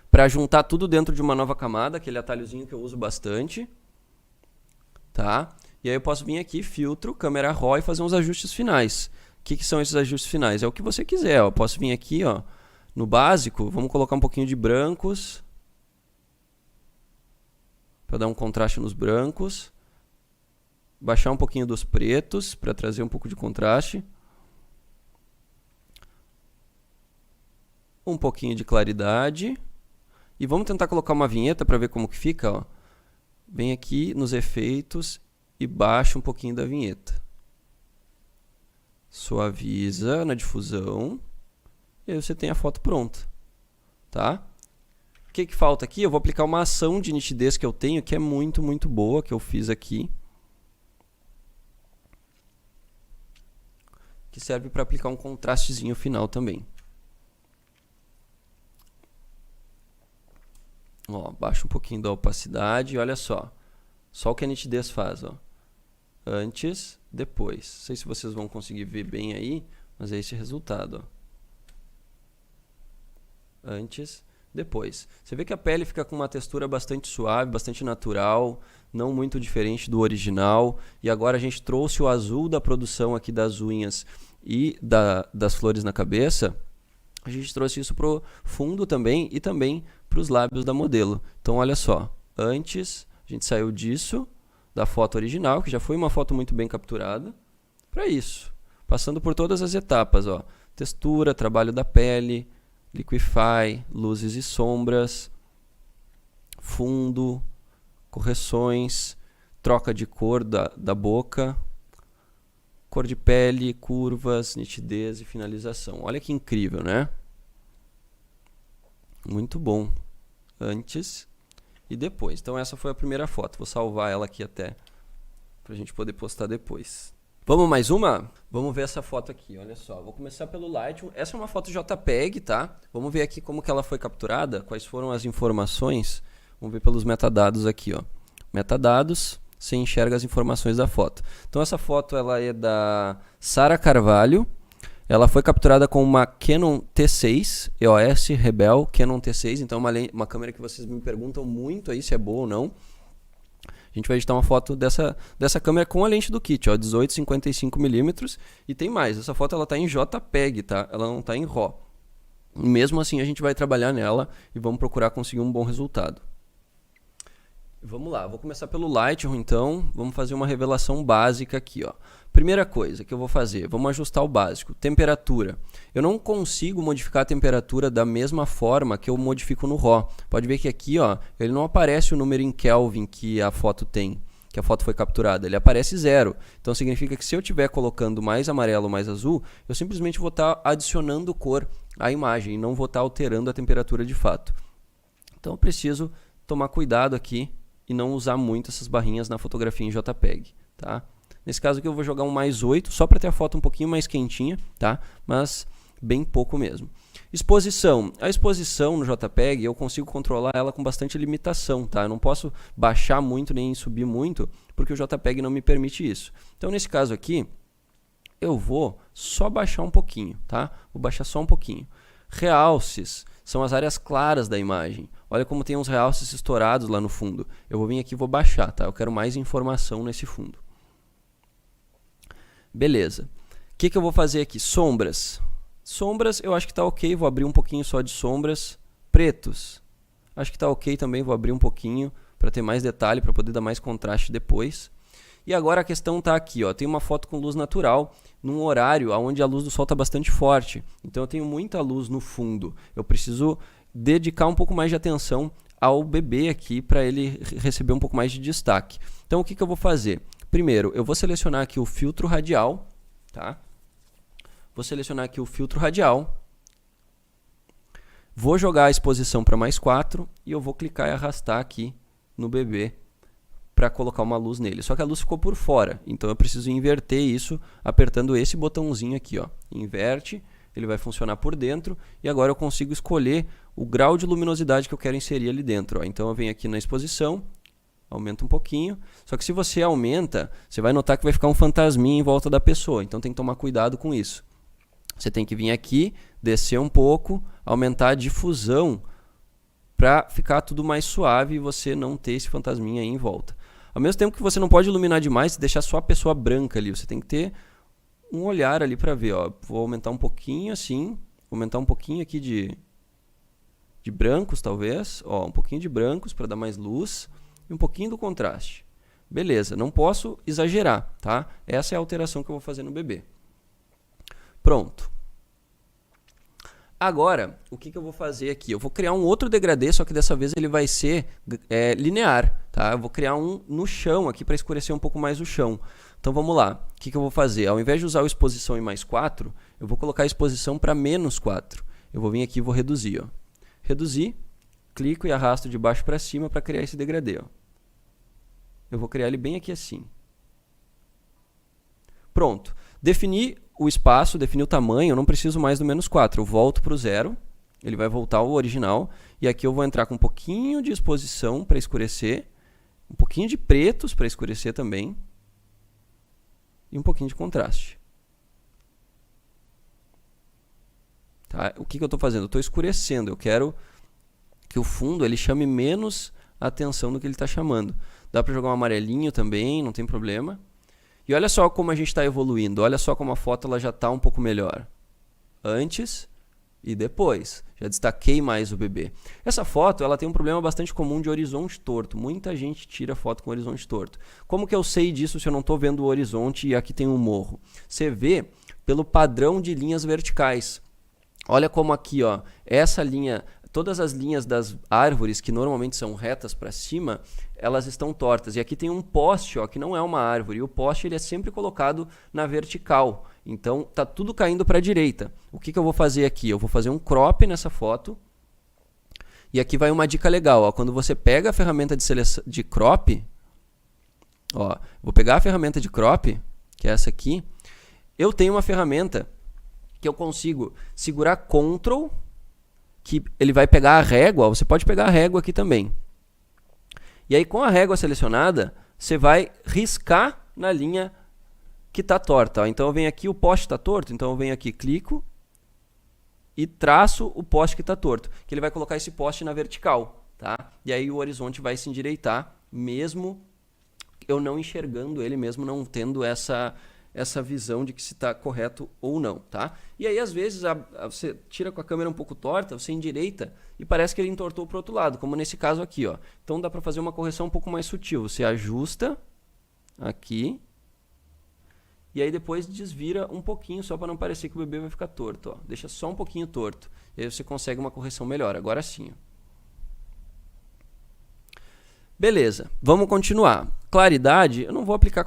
Para juntar tudo dentro de uma nova camada, aquele atalhozinho que eu uso bastante. Tá? E aí eu posso vir aqui, filtro, câmera RAW e fazer uns ajustes finais. O que são esses ajustes finais? É o que você quiser. Eu posso vir aqui, no básico, vamos colocar um pouquinho de brancos. Para dar um contraste nos brancos. Baixar um pouquinho dos pretos, para trazer um pouco de contraste. Um pouquinho de claridade. E vamos tentar colocar uma vinheta para ver como que fica. Vem aqui nos efeitos e baixa um pouquinho da vinheta. Suaviza na difusão. E aí você tem a foto pronta. Tá? O que falta aqui? Eu vou aplicar uma ação de nitidez que eu tenho, que é muito, muito boa, que eu fiz aqui. Que serve para aplicar um contrastezinho final também. Baixa um pouquinho da opacidade e olha só. Só o que a nitidez faz. Antes, depois. Não sei se vocês vão conseguir ver bem aí, mas é esse resultado. Antes, depois. Você vê que a pele fica com uma textura bastante suave, bastante natural, não muito diferente do original. E agora a gente trouxe o azul da produção aqui das unhas e das flores na cabeça. A gente trouxe isso para o fundo também e também para os lábios da modelo. Então, olha só. Antes, a gente saiu disso, da foto original, que já foi uma foto muito bem capturada, para isso. Passando por todas as etapas. Textura, trabalho da pele, liquify, luzes e sombras, fundo, correções, troca de cor da boca, cor de pele, curvas, nitidez e finalização. Olha que incrível, né? Muito bom. Antes e depois. Então essa foi a primeira foto. Vou salvar ela aqui até para a gente poder postar depois. Vamos mais uma? Vamos ver essa foto aqui, olha só. Vou começar pelo Lightroom. Essa é uma foto JPEG, tá? Vamos ver aqui como que ela foi capturada, quais foram as informações. Vamos ver pelos metadados aqui, Metadados. Você enxerga as informações da foto. Então essa foto ela é da Sara Carvalho. Ela foi capturada com uma Canon T6 EOS Rebel Canon T6. Então uma câmera que vocês me perguntam muito aí se é boa ou não. A gente vai editar uma foto dessa câmera com a lente do kit, 18-55mm. E tem mais, essa foto ela tá em JPEG, tá? Ela não está em RAW. Mesmo assim a gente vai trabalhar nela e vamos procurar conseguir um bom resultado. Vamos lá, vou começar pelo Lightroom então, vamos fazer uma revelação básica aqui. Primeira coisa que eu vou fazer, vamos ajustar o básico, temperatura. Eu não consigo modificar a temperatura da mesma forma que eu modifico no RAW. Pode ver que aqui ele não aparece o número em Kelvin que a foto tem, que a foto foi capturada, ele aparece 0. Então significa que se eu estiver colocando mais amarelo ou mais azul, eu simplesmente vou estar adicionando cor à imagem e não vou estar alterando a temperatura de fato. Então eu preciso tomar cuidado aqui e não usar muito essas barrinhas na fotografia em JPEG, tá? Nesse caso aqui eu vou jogar um +8, só para ter a foto um pouquinho mais quentinha, tá? Mas bem pouco mesmo. Exposição. A exposição no JPEG eu consigo controlar ela com bastante limitação, tá? Eu não posso baixar muito nem subir muito, porque o JPEG não me permite isso. Então nesse caso aqui, eu vou só baixar um pouquinho, tá? Vou baixar só um pouquinho. Realces são as áreas claras da imagem. Olha como tem uns realces estourados lá no fundo. Eu vou vir aqui e vou baixar, tá? Eu quero mais informação nesse fundo. Beleza. O que eu vou fazer aqui? Sombras. Sombras eu acho que está ok. Vou abrir um pouquinho só de sombras. Pretos. Acho que está ok também. Vou abrir um pouquinho para ter mais detalhe, para poder dar mais contraste depois. E agora a questão está aqui. Tem uma foto com luz natural num horário onde a luz do sol está bastante forte. Então eu tenho muita luz no fundo. Eu preciso dedicar um pouco mais de atenção ao bebê aqui para ele receber um pouco mais de destaque. Então o que eu vou fazer? Primeiro, eu vou selecionar aqui o filtro radial, tá? Vou selecionar aqui o filtro radial. Vou jogar a exposição para mais 4 e eu vou clicar e arrastar aqui no bebê para colocar uma luz nele. Só que a luz ficou por fora, então eu preciso inverter isso apertando esse botãozinho aqui, ó. Inverte, ele vai funcionar por dentro e agora eu consigo escolher o grau de luminosidade que eu quero inserir ali dentro, ó. Então eu venho aqui na exposição, aumenta um pouquinho, só que se você aumenta, você vai notar que vai ficar um fantasminha em volta da pessoa, então tem que tomar cuidado com isso. Você tem que vir aqui, descer um pouco, aumentar a difusão para ficar tudo mais suave e você não ter esse fantasminha aí em volta. Ao mesmo tempo que você não pode iluminar demais e deixar só a pessoa branca ali, você tem que ter um olhar ali para ver. Ó. Vou aumentar um pouquinho assim, vou aumentar um pouquinho aqui de brancos talvez, ó, um pouquinho de brancos para dar mais luz e um pouquinho do contraste. Beleza, não posso exagerar, tá? Essa é a alteração que eu vou fazer no bebê. Pronto. Agora, o que eu vou fazer aqui? Eu vou criar um outro degradê, só que dessa vez ele vai ser linear. Tá? Eu vou criar um no chão aqui para escurecer um pouco mais o chão. Então vamos lá. O que eu vou fazer? Ao invés de usar a exposição em mais 4, eu vou colocar a exposição para menos 4. Eu vou vir aqui e vou reduzir. Ó. Reduzir, clico e arrasto de baixo para cima para criar esse degradê. Ó. Eu vou criar ele bem aqui assim. Pronto. Defini o espaço, defini o tamanho, eu não preciso mais do menos 4. Eu volto para o 0, ele vai voltar ao original. E aqui eu vou entrar com um pouquinho de exposição para escurecer, um pouquinho de pretos para escurecer também, e um pouquinho de contraste. Tá? O que eu estou fazendo? Eu estou escurecendo, eu quero que o fundo ele chame menos a atenção do que ele está chamando. Dá para jogar um amarelinho também, não tem problema. E olha só como a gente está evoluindo, olha só como a foto ela já está um pouco melhor. Antes e depois, já destaquei mais o bebê. Essa foto ela tem um problema bastante comum de horizonte torto, muita gente tira foto com horizonte torto. Como que eu sei disso se eu não estou vendo o horizonte e aqui tem um morro? Você vê pelo padrão de linhas verticais. Olha como aqui, ó, essa linha, todas as linhas das árvores que normalmente são retas para cima, elas estão tortas. E aqui tem um poste, ó, que não é uma árvore. E o poste ele é sempre colocado na vertical. Então tá tudo caindo para a direita. O que eu vou fazer aqui? Eu vou fazer um crop nessa foto. E aqui vai uma dica legal. Ó, quando você pega a ferramenta de seleção de crop, ó, vou pegar a ferramenta de crop, que é essa aqui. Eu tenho uma ferramenta que eu consigo segurar Ctrl, que ele vai pegar a régua. Você pode pegar a régua aqui também. E aí, com a régua selecionada, você vai riscar na linha que está torta. Ó. Então, eu venho aqui, o poste está torto, então eu venho aqui, clico e traço o poste que está torto, que ele vai colocar esse poste na vertical. Tá? E aí, o horizonte vai se endireitar, mesmo eu não enxergando ele, mesmo não tendo essa visão de que se está correto ou não, tá? E aí, às vezes, você tira com a câmera um pouco torta, você endireita e parece que ele entortou para o outro lado, como nesse caso aqui, ó. Então, dá para fazer uma correção um pouco mais sutil. Você ajusta aqui e aí depois desvira um pouquinho, só para não parecer que o bebê vai ficar torto, ó. Deixa só um pouquinho torto. E aí você consegue uma correção melhor. Agora sim, ó. Beleza, vamos continuar. Claridade, eu não vou aplicar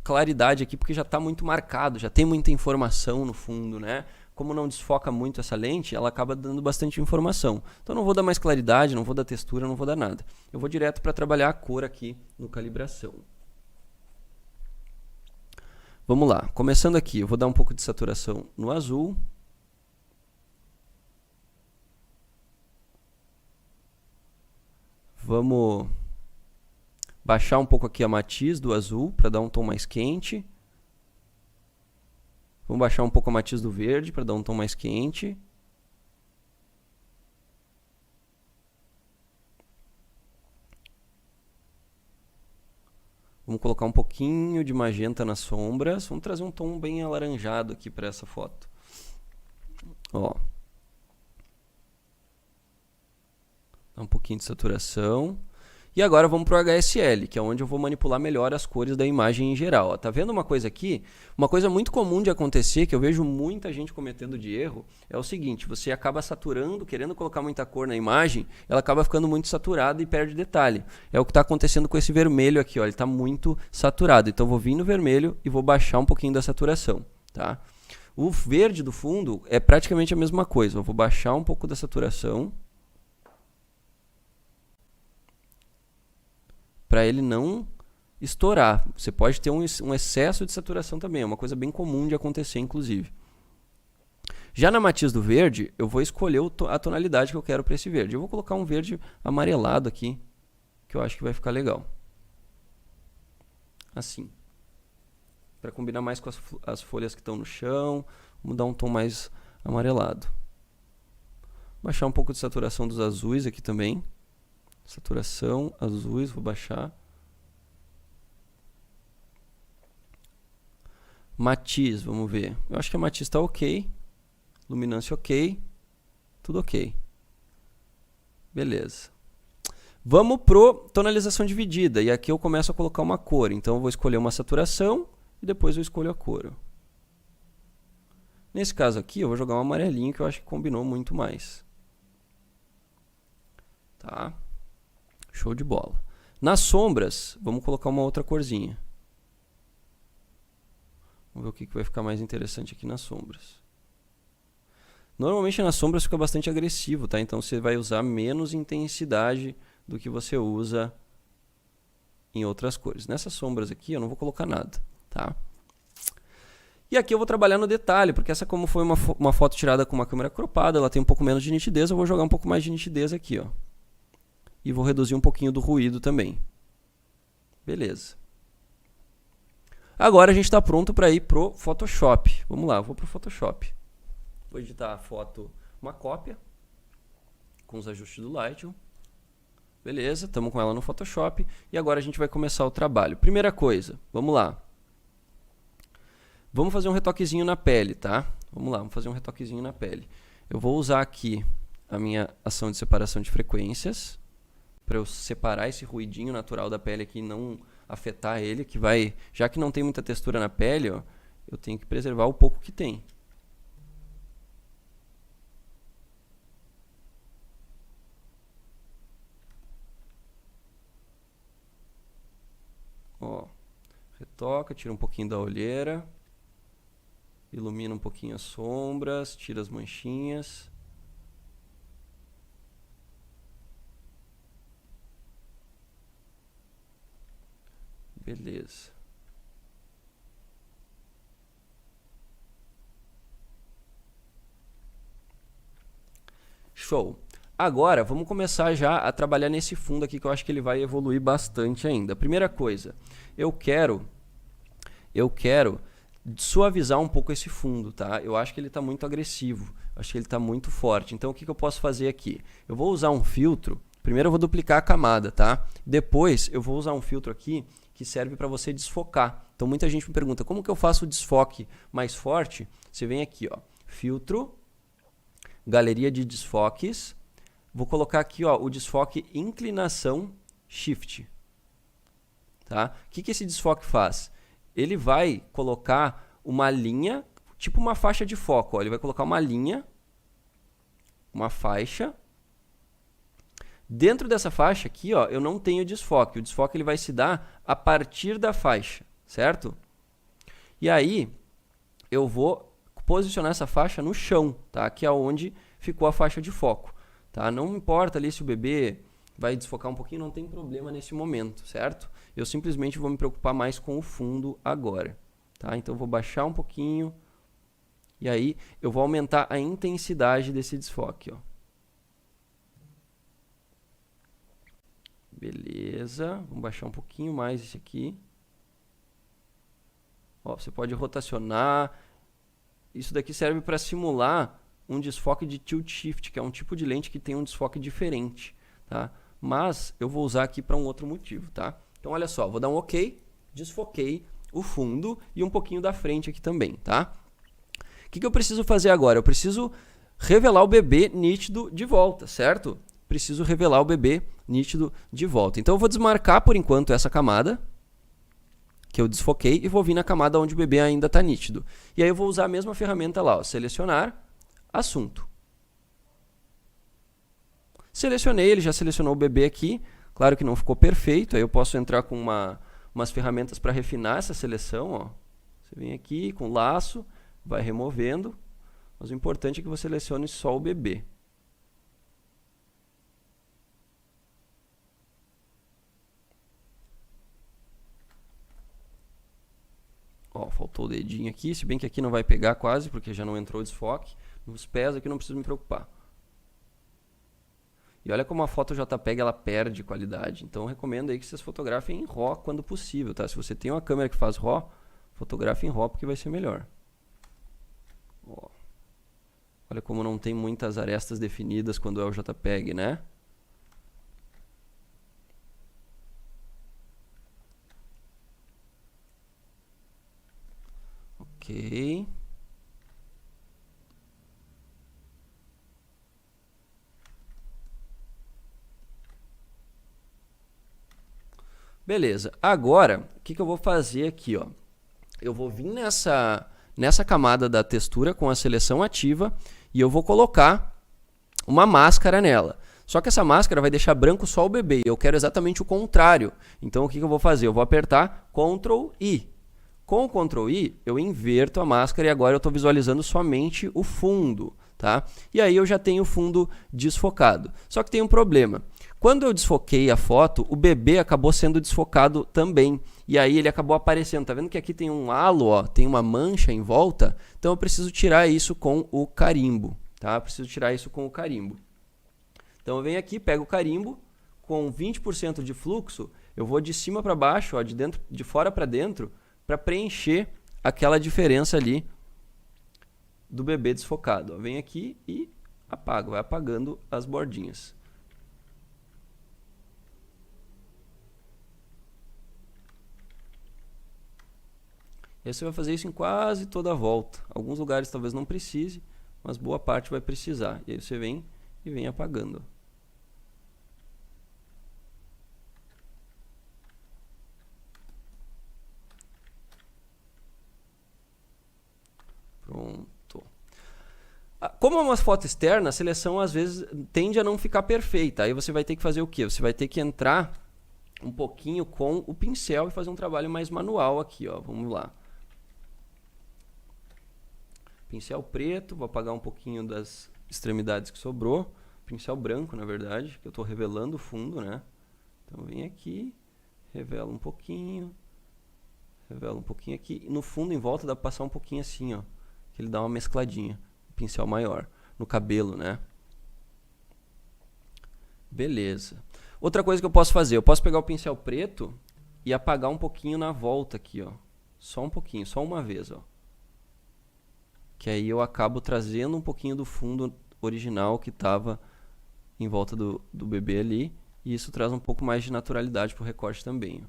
claridade aqui porque já está muito marcado, já tem muita informação no fundo, né? Como não desfoca muito essa lente, ela acaba dando bastante informação. Então não vou dar mais claridade, não vou dar textura, não vou dar nada. Eu vou direto para trabalhar a cor aqui no calibração. Vamos lá, começando aqui, eu vou dar um pouco de saturação no azul. Vamos baixar um pouco aqui a matiz do azul para dar um tom mais quente. Vamos baixar um pouco a matiz do verde para dar um tom mais quente. Vamos colocar um pouquinho de magenta nas sombras. Vamos trazer um tom bem alaranjado aqui para essa foto. Ó. Dá um pouquinho de saturação. E agora vamos para o HSL, que é onde eu vou manipular melhor as cores da imagem em geral. Ó, tá vendo uma coisa aqui? Uma coisa muito comum de acontecer, que eu vejo muita gente cometendo de erro, é o seguinte: você acaba saturando, querendo colocar muita cor na imagem, ela acaba ficando muito saturada e perde detalhe. É o que está acontecendo com esse vermelho aqui, ó, ele está muito saturado. Então eu vou vir no vermelho e vou baixar um pouquinho da saturação. Tá? O verde do fundo é praticamente a mesma coisa. Eu vou baixar um pouco da saturação para ele não estourar. Você pode ter um excesso de saturação também, é uma coisa bem comum de acontecer, inclusive. Já na matiz do verde, eu vou escolher a tonalidade que eu quero para esse verde. Eu vou colocar um verde amarelado aqui, que eu acho que vai ficar legal. Assim. Para combinar mais com as folhas que estão no chão, vamos dar um tom mais amarelado. Baixar um pouco de saturação dos azuis aqui também. Saturação, azuis, vou baixar. Matiz, vamos ver. Eu acho que a matiz está ok. Luminância ok. Tudo ok. Beleza. Vamos pro tonalização dividida. E aqui eu começo a colocar uma cor. Então eu vou escolher uma saturação e depois eu escolho a cor. Nesse caso aqui eu vou jogar um amarelinho que eu acho que combinou muito mais. Tá? Show de bola. Nas sombras, vamos colocar uma outra corzinha. Vamos ver o que vai ficar mais interessante aqui nas sombras. Normalmente nas sombras fica bastante agressivo, tá? Então você vai usar menos intensidade do que você usa em outras cores. Nessas sombras aqui eu não vou colocar nada, tá? E aqui eu vou trabalhar no detalhe, porque essa, como foi uma foto tirada com uma câmera cropada, ela tem um pouco menos de nitidez, eu vou jogar um pouco mais de nitidez aqui, ó. E vou reduzir um pouquinho do ruído também. Beleza. Agora a gente está pronto para ir pro Photoshop. Vamos lá, eu vou pro Photoshop. Vou editar a foto, uma cópia, com os ajustes do Lightroom. Beleza, estamos com ela no Photoshop. E agora a gente vai começar o trabalho. Primeira coisa, vamos lá. Vamos fazer um retoquezinho na pele, tá? Vamos lá, vamos fazer um retoquezinho na pele. Eu vou usar aqui a minha ação de separação de frequências, para eu separar esse ruidinho natural da pele aqui e não afetar ele, que vai, já que não tem muita textura na pele, ó, eu tenho que preservar o pouco que tem. Ó, retoca, tira um pouquinho da olheira, ilumina um pouquinho as sombras, tira as manchinhas. Beleza. Show. Agora, vamos começar já a trabalhar nesse fundo aqui, que eu acho que ele vai evoluir bastante ainda. Primeira coisa, eu quero suavizar um pouco esse fundo, tá? Eu acho que ele está muito agressivo, acho que ele está muito forte. Então, o que eu posso fazer aqui? Eu vou usar um filtro. Primeiro eu vou duplicar a camada, tá? Depois eu vou usar um filtro aqui que serve para você desfocar. Então muita gente me pergunta, como que eu faço o desfoque mais forte? Você vem aqui, ó, filtro, galeria de desfoques. Vou colocar aqui, ó, o desfoque inclinação shift. Tá? O que esse desfoque faz? Ele vai colocar uma linha, tipo uma faixa de foco. Ó. Ele vai colocar uma linha, uma faixa. Dentro dessa faixa aqui, ó, eu não tenho desfoque. O desfoque ele vai se dar a partir da faixa, certo? E aí, eu vou posicionar essa faixa no chão, tá? Que é onde ficou a faixa de foco. Tá? Não importa ali se o bebê vai desfocar um pouquinho, não tem problema nesse momento, certo? Eu simplesmente vou me preocupar mais com o fundo agora. Tá? Então, eu vou baixar um pouquinho. E aí, eu vou aumentar a intensidade desse desfoque, ó. Beleza, vamos baixar um pouquinho mais esse aqui. Ó, você pode rotacionar. Isso daqui serve para simular um desfoque de tilt shift, que é um tipo de lente que tem um desfoque diferente, tá? Mas eu vou usar aqui para um outro motivo, tá? Então olha só, vou dar um OK, desfoquei o fundo e um pouquinho da frente aqui também, tá? O que eu preciso fazer agora? Eu preciso revelar o bebê nítido de volta, certo? Preciso revelar o bebê nítido de volta. Então eu vou desmarcar por enquanto essa camada que eu desfoquei e vou vir na camada onde o bebê ainda está nítido. E aí eu vou usar a mesma ferramenta lá, ó, selecionar, assunto. Selecionei, ele já selecionou o bebê aqui. Claro que não ficou perfeito, aí eu posso entrar com umas ferramentas para refinar essa seleção. Ó. Você vem aqui com laço, vai removendo, mas o importante é que você selecione só o bebê. Ó, faltou o dedinho aqui, se bem que aqui não vai pegar quase, porque já não entrou o desfoque. Nos pés aqui não preciso me preocupar. E olha como a foto JPEG ela perde qualidade. Então eu recomendo aí que vocês fotografem em RAW quando possível, tá? Se você tem uma câmera que faz RAW, fotografe em RAW porque vai ser melhor. Ó. Olha como não tem muitas arestas definidas quando é o JPEG, né? Ok. Beleza. Agora, o que eu vou fazer aqui, ó? Eu vou vir nessa camada da textura com a seleção ativa e eu vou colocar uma máscara nela. Só que essa máscara vai deixar branco só o bebê. Eu quero exatamente o contrário. Então, o que eu vou fazer? Eu vou apertar Ctrl I. Com o Ctrl I, eu inverto a máscara e agora eu estou visualizando somente o fundo, tá? E aí eu já tenho o fundo desfocado. Só que tem um problema. Quando eu desfoquei a foto, o bebê acabou sendo desfocado também. E aí ele acabou aparecendo. Tá vendo que aqui tem um halo, ó, tem uma mancha em volta? Então eu preciso tirar isso com o carimbo, tá? Eu preciso tirar isso com o carimbo. Então eu venho aqui, pego o carimbo, com 20% de fluxo, eu vou de cima para baixo, ó, de fora para dentro, para preencher aquela diferença ali do bebê desfocado. Ó, venho aqui e apago, vai apagando as bordinhas. E aí você vai fazer isso em quase toda a volta. Alguns lugares talvez não precise, mas boa parte vai precisar. E aí você vem e vem apagando. Pronto. Como é uma foto externa, a seleção às vezes tende a não ficar perfeita. Aí você vai ter que fazer o quê? Você vai ter que entrar um pouquinho com o pincel e fazer um trabalho mais manual aqui, ó. Vamos lá. Pincel preto, vou apagar um pouquinho das extremidades que sobrou. Pincel branco, na verdade, que eu estou revelando o fundo, né? Então vem aqui, revela um pouquinho aqui. E no fundo, em volta, dá para passar um pouquinho assim, ó. Que ele dá uma mescladinha. Pincel maior. No cabelo, né? Beleza. Outra coisa que eu posso fazer, eu posso pegar o pincel preto e apagar um pouquinho na volta aqui, ó. Só um pouquinho, só uma vez, ó. Que aí eu acabo trazendo um pouquinho do fundo original que estava em volta do bebê ali. E isso traz um pouco mais de naturalidade para o recorte também.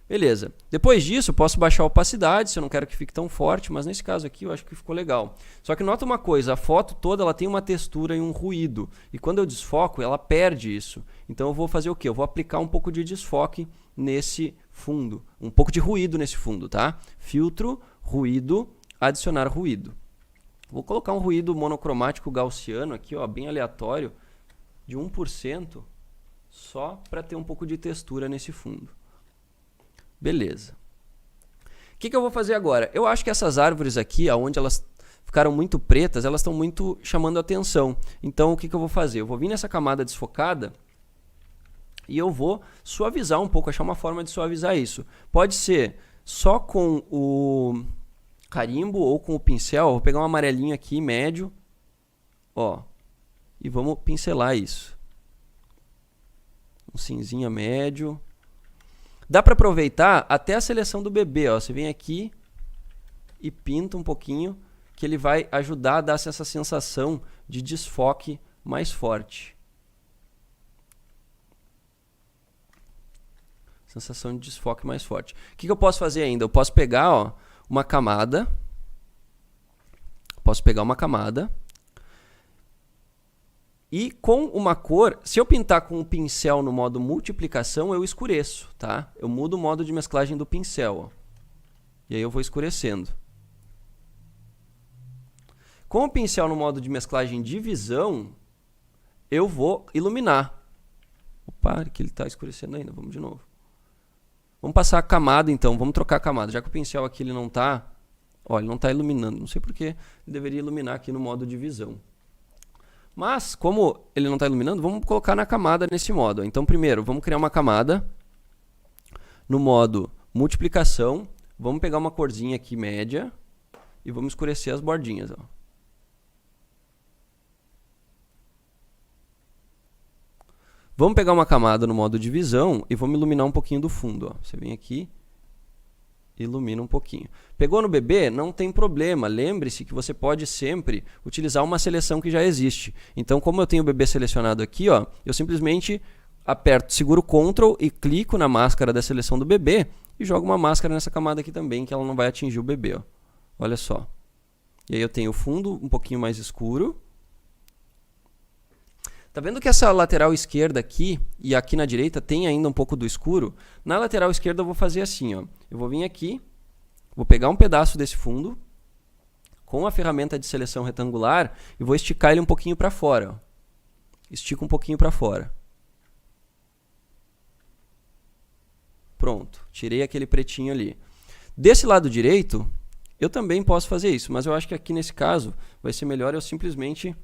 Beleza. Depois disso, eu posso baixar a opacidade, se eu não quero que fique tão forte, mas nesse caso aqui eu acho que ficou legal. Só que nota uma coisa, a foto toda ela tem uma textura e um ruído. E quando eu desfoco, ela perde isso. Então eu vou fazer o quê? Eu vou aplicar um pouco de desfoque nesse fundo. Um pouco de ruído nesse fundo, tá? Filtro, ruído, adicionar ruído. Vou colocar um ruído monocromático gaussiano aqui, ó, bem aleatório, de 1%, só para ter um pouco de textura nesse fundo. Beleza. O que eu vou fazer agora? Eu acho que essas árvores aqui, onde elas ficaram muito pretas, elas estão muito chamando a atenção. Então, o que eu vou fazer? Eu vou vir nessa camada desfocada e eu vou suavizar um pouco, achar uma forma de suavizar isso. Pode ser só com o carimbo ou com o pincel. Vou pegar um amarelinho aqui, médio, ó, e vamos pincelar isso. Um cinzinha médio. Dá para aproveitar até a seleção do bebê, ó. Você vem aqui e pinta um pouquinho, que ele vai ajudar a dar essa sensação de desfoque mais forte. Sensação de desfoque mais forte. O que eu posso fazer ainda? Eu posso pegar, ó, uma camada. Posso pegar uma camada. E com uma cor, se eu pintar com o pincel no modo multiplicação, eu escureço, tá? Eu mudo o modo de mesclagem do pincel, ó. E aí eu vou escurecendo. Com o pincel no modo de mesclagem divisão, eu vou iluminar. Opa, que ele está escurecendo ainda, vamos de novo. Vamos passar a camada então, vamos trocar a camada. Já que o pincel aqui ele não está Ó, ele não está iluminando, não sei porque ele deveria iluminar aqui no modo de visão. Mas, como ele não está iluminando, vamos colocar na camada nesse modo. Ó. Então, primeiro, vamos criar uma camada no modo multiplicação. Vamos pegar uma corzinha aqui média e vamos escurecer as bordinhas. Ó. Vamos pegar uma camada no modo divisão e vamos iluminar um pouquinho do fundo. Ó. Você vem aqui, ilumina um pouquinho. Pegou no bebê? Não tem problema. Lembre-se que você pode sempre utilizar uma seleção que já existe. Então, como eu tenho o bebê selecionado aqui, ó, eu simplesmente aperto, seguro o Ctrl e clico na máscara da seleção do bebê e jogo uma máscara nessa camada aqui também, que ela não vai atingir o bebê. Ó. Olha só. E aí eu tenho o fundo um pouquinho mais escuro. Tá vendo que essa lateral esquerda aqui e aqui na direita tem ainda um pouco do escuro? Na lateral esquerda eu vou fazer assim, ó. Eu vou vir aqui, vou pegar um pedaço desse fundo com a ferramenta de seleção retangular e vou esticar ele um pouquinho para fora. Ó. Estico um pouquinho para fora. Pronto, tirei aquele pretinho ali. Desse lado direito, eu também posso fazer isso, mas eu acho que aqui nesse caso vai ser melhor eu simplesmente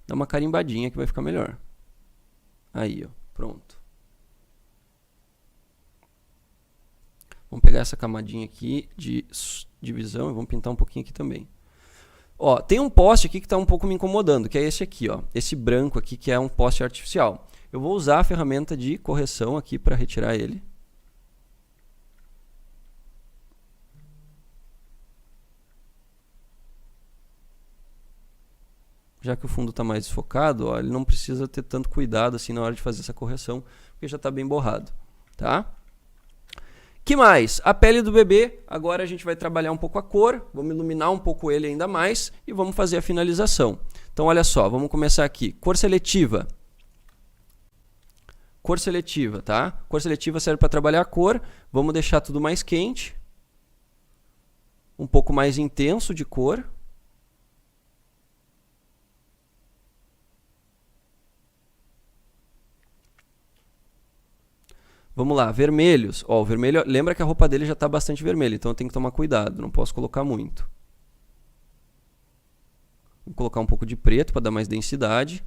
dar uma carimbadinha que vai ficar melhor. Aí, ó, pronto. Vamos pegar essa camadinha aqui de divisão e vamos pintar um pouquinho aqui também. Ó, tem um poste aqui que está um pouco me incomodando, que é esse aqui, ó. Esse branco aqui que é um poste artificial. Eu vou usar a ferramenta de correção aqui para retirar ele. Já que o fundo está mais desfocado, ó, ele não precisa ter tanto cuidado assim na hora de fazer essa correção, porque já está bem borrado, tá? Que mais? A pele do bebê, agora a gente vai trabalhar um pouco a cor, vamos iluminar um pouco ele ainda mais e vamos fazer a finalização. Então, olha só, vamos começar aqui. Cor seletiva. Cor seletiva, tá? Cor seletiva serve para trabalhar a cor, vamos deixar tudo mais quente, um pouco mais intenso de cor. Vamos lá, vermelhos. Ó, o vermelho, lembra que a roupa dele já está bastante vermelha, então eu tenho que tomar cuidado, não posso colocar muito. Vou colocar um pouco de preto para dar mais densidade.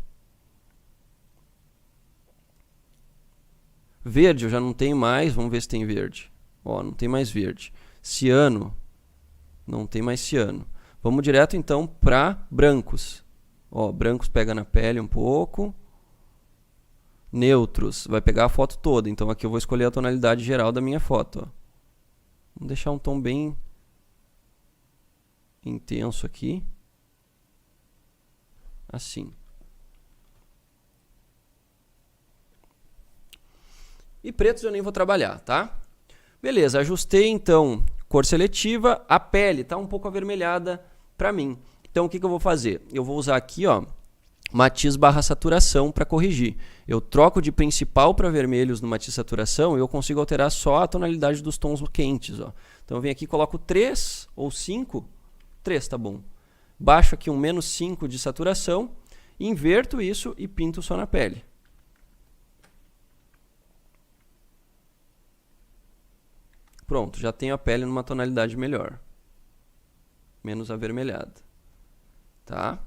Verde eu já não tenho mais, vamos ver se tem verde. Ó, não tem mais verde. Ciano, não tem mais ciano. Vamos direto então para brancos. Ó, brancos pega na pele um pouco. Neutros, vai pegar a foto toda, então aqui eu vou escolher a tonalidade geral da minha foto. Ó. Vamos deixar um tom bem intenso aqui. Assim. E pretos eu nem vou trabalhar, tá? Beleza, ajustei então cor seletiva, a pele está um pouco avermelhada para mim. Então o que eu vou fazer? Eu vou usar aqui, ó, matiz barra saturação para corrigir. Eu troco de principal para vermelhos no matiz saturação e eu consigo alterar só a tonalidade dos tons quentes. Ó. Então eu venho aqui e coloco 3 ou 5. 3 tá bom. Baixo aqui um menos 5 de saturação, inverto isso e pinto só na pele. Pronto, já tenho a pele numa tonalidade melhor. Menos avermelhada. Tá?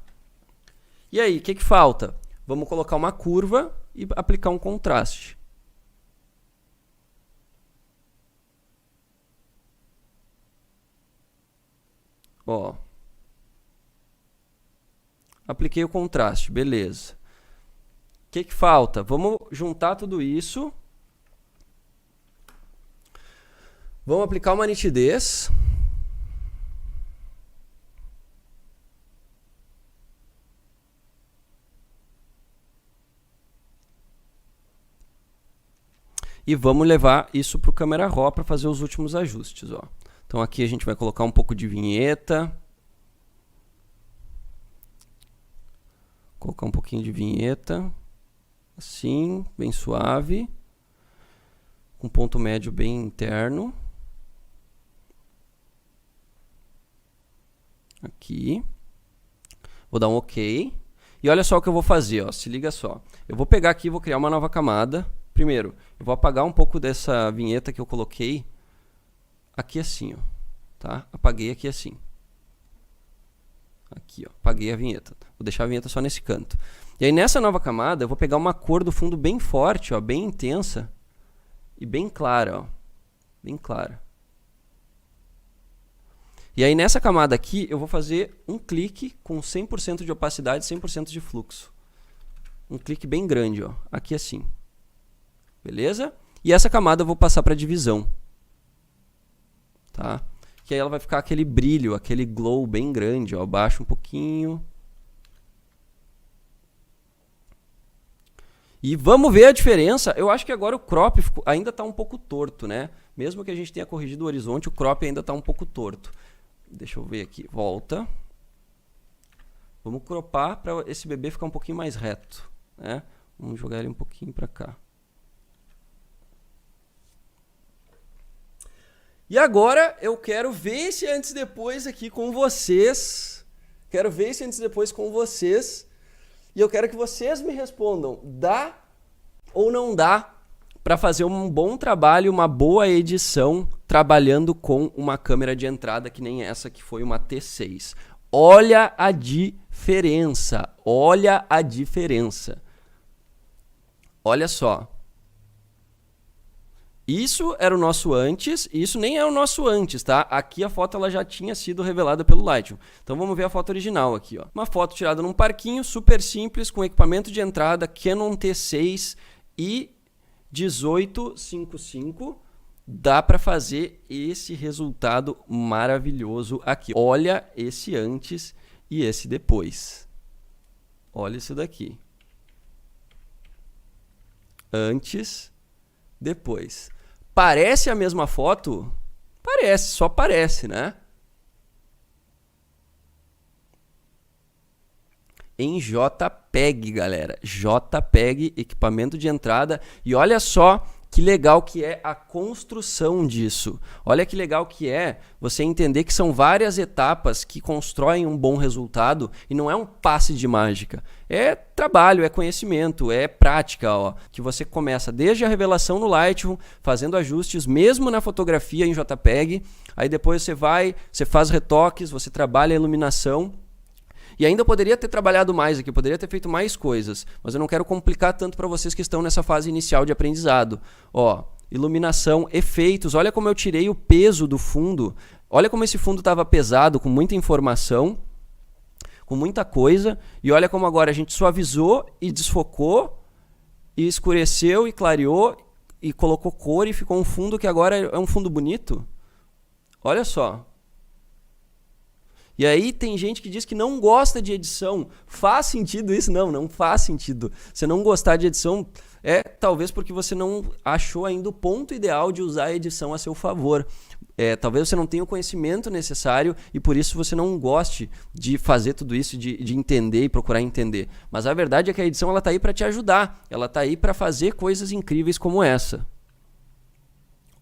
E aí, o que falta? Vamos colocar uma curva e aplicar um contraste. Ó. Apliquei o contraste, beleza. O que falta? Vamos juntar tudo isso. Vamos aplicar uma nitidez. E vamos levar isso para o Camera Raw para fazer os últimos ajustes. Ó. Então aqui a gente vai colocar um pouco de vinheta. Colocar um pouquinho de vinheta. Assim, bem suave. Com ponto médio bem interno. Aqui. Vou dar um OK. E olha só o que eu vou fazer. Ó. Se liga só. Eu vou pegar aqui e vou criar uma nova camada. Primeiro, eu vou apagar um pouco dessa vinheta que eu coloquei aqui assim, ó. tá? Apaguei aqui assim. Aqui, ó, apaguei a vinheta. Vou deixar a vinheta só nesse canto. E aí nessa nova camada eu vou pegar uma cor do fundo bem forte, ó, bem intensa e bem clara, ó, bem clara. E aí nessa camada aqui eu vou fazer um clique com 100% de opacidade, 100% de fluxo. Um clique bem grande, ó, aqui assim. Beleza? E essa camada eu vou passar para divisão. Tá? Que aí ela vai ficar aquele brilho, aquele glow bem grande, ó, baixo um pouquinho. E vamos ver a diferença. Eu acho que agora o crop ainda está um pouco torto, né? Mesmo que a gente tenha corrigido o horizonte, o crop ainda está um pouco torto. Deixa eu ver aqui. Volta. Vamos cropar para esse bebê ficar um pouquinho mais reto, né? Vamos jogar ele um pouquinho para cá. E agora eu quero ver esse antes e depois aqui com vocês. Quero ver esse antes e depois com vocês. E eu quero que vocês me respondam, dá ou não dá para fazer um bom trabalho, uma boa edição, trabalhando com uma câmera de entrada que nem essa, que foi uma T6. Olha a diferença, olha a diferença. Olha só. Isso era o nosso antes, e isso nem é o nosso antes, tá? Aqui a foto ela já tinha sido revelada pelo Lightroom. Então vamos ver a foto original aqui, ó. Uma foto tirada num parquinho, super simples, com equipamento de entrada Canon T6 e 1855. Dá para fazer esse resultado maravilhoso aqui. Olha esse antes e esse depois. Olha isso daqui. Antes, depois. Parece a mesma foto? Parece, só parece, né? Em JPEG, galera. JPEG, equipamento de entrada. E olha só que legal que é a construção disso. Olha que legal que é você entender que são várias etapas que constroem um bom resultado e não é um passe de mágica. É trabalho, é conhecimento, é prática, ó, que você começa desde a revelação no Lightroom, fazendo ajustes mesmo na fotografia em JPEG, aí depois você faz retoques, você trabalha a iluminação. E ainda poderia ter trabalhado mais aqui, poderia ter feito mais coisas, mas eu não quero complicar tanto para vocês que estão nessa fase inicial de aprendizado. Ó, iluminação, efeitos, olha como eu tirei o peso do fundo, olha como esse fundo estava pesado, com muita informação, com muita coisa, e olha como agora a gente suavizou e desfocou, e escureceu e clareou, e colocou cor e ficou um fundo que agora é um fundo bonito. Olha só. E aí tem gente que diz que não gosta de edição. Faz sentido isso? Não, não faz sentido. Você não gostar de edição é talvez porque você não achou ainda o ponto ideal de usar a edição a seu favor. Talvez você não tenha o conhecimento necessário e por isso você não goste de fazer tudo isso, de entender e procurar entender. Mas a verdade é que a edição está aí para te ajudar. Ela está aí para fazer coisas incríveis como essa.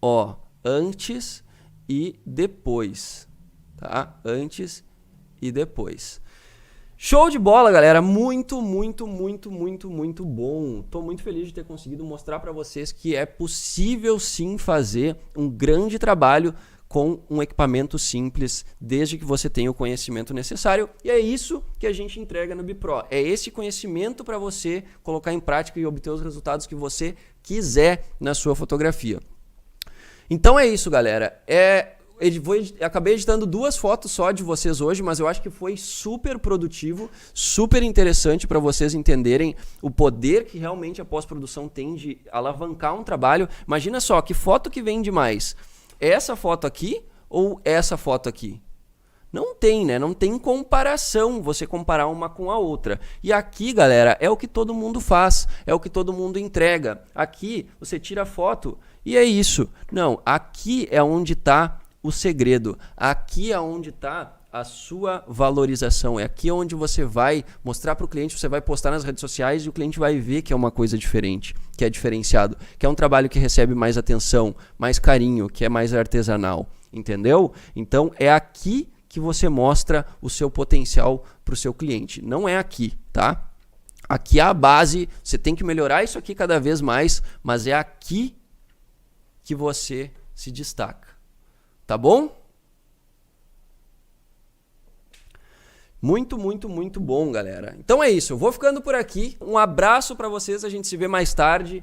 Ó, antes e depois. Tá? Antes e depois. Show de bola, galera. Muito, muito, muito, muito, muito bom. Tô muito feliz de ter conseguido mostrar para vocês que é possível sim fazer um grande trabalho com um equipamento simples, desde que você tenha o conhecimento necessário. E é isso que a gente entrega no BiPro. É esse conhecimento para você colocar em prática e obter os resultados que você quiser na sua fotografia. Então é isso, galera. Acabei editando 2 fotos só de vocês hoje, mas eu acho que foi super produtivo, super interessante para vocês entenderem o poder que realmente a pós-produção tem de alavancar um trabalho. Imagina só, que foto que vende mais? Essa foto aqui ou essa foto aqui? Não tem, né? Não tem comparação você comparar uma com a outra. E aqui, galera, é o que todo mundo faz, é o que todo mundo entrega. Aqui você tira a foto e é isso. Não, aqui é onde está o segredo. Aqui é onde está a sua valorização. É aqui onde você vai mostrar para o cliente, você vai postar nas redes sociais e o cliente vai ver que é uma coisa diferente, que é diferenciado, que é um trabalho que recebe mais atenção, mais carinho, que é mais artesanal. Entendeu? Então é aqui que você mostra o seu potencial para o seu cliente. Não é aqui, tá? Aqui é a base, você tem que melhorar isso aqui cada vez mais, mas é aqui que você se destaca. Tá bom? Muito, muito, muito bom, galera. Então é isso, eu vou ficando por aqui. Um abraço pra vocês, a gente se vê mais tarde.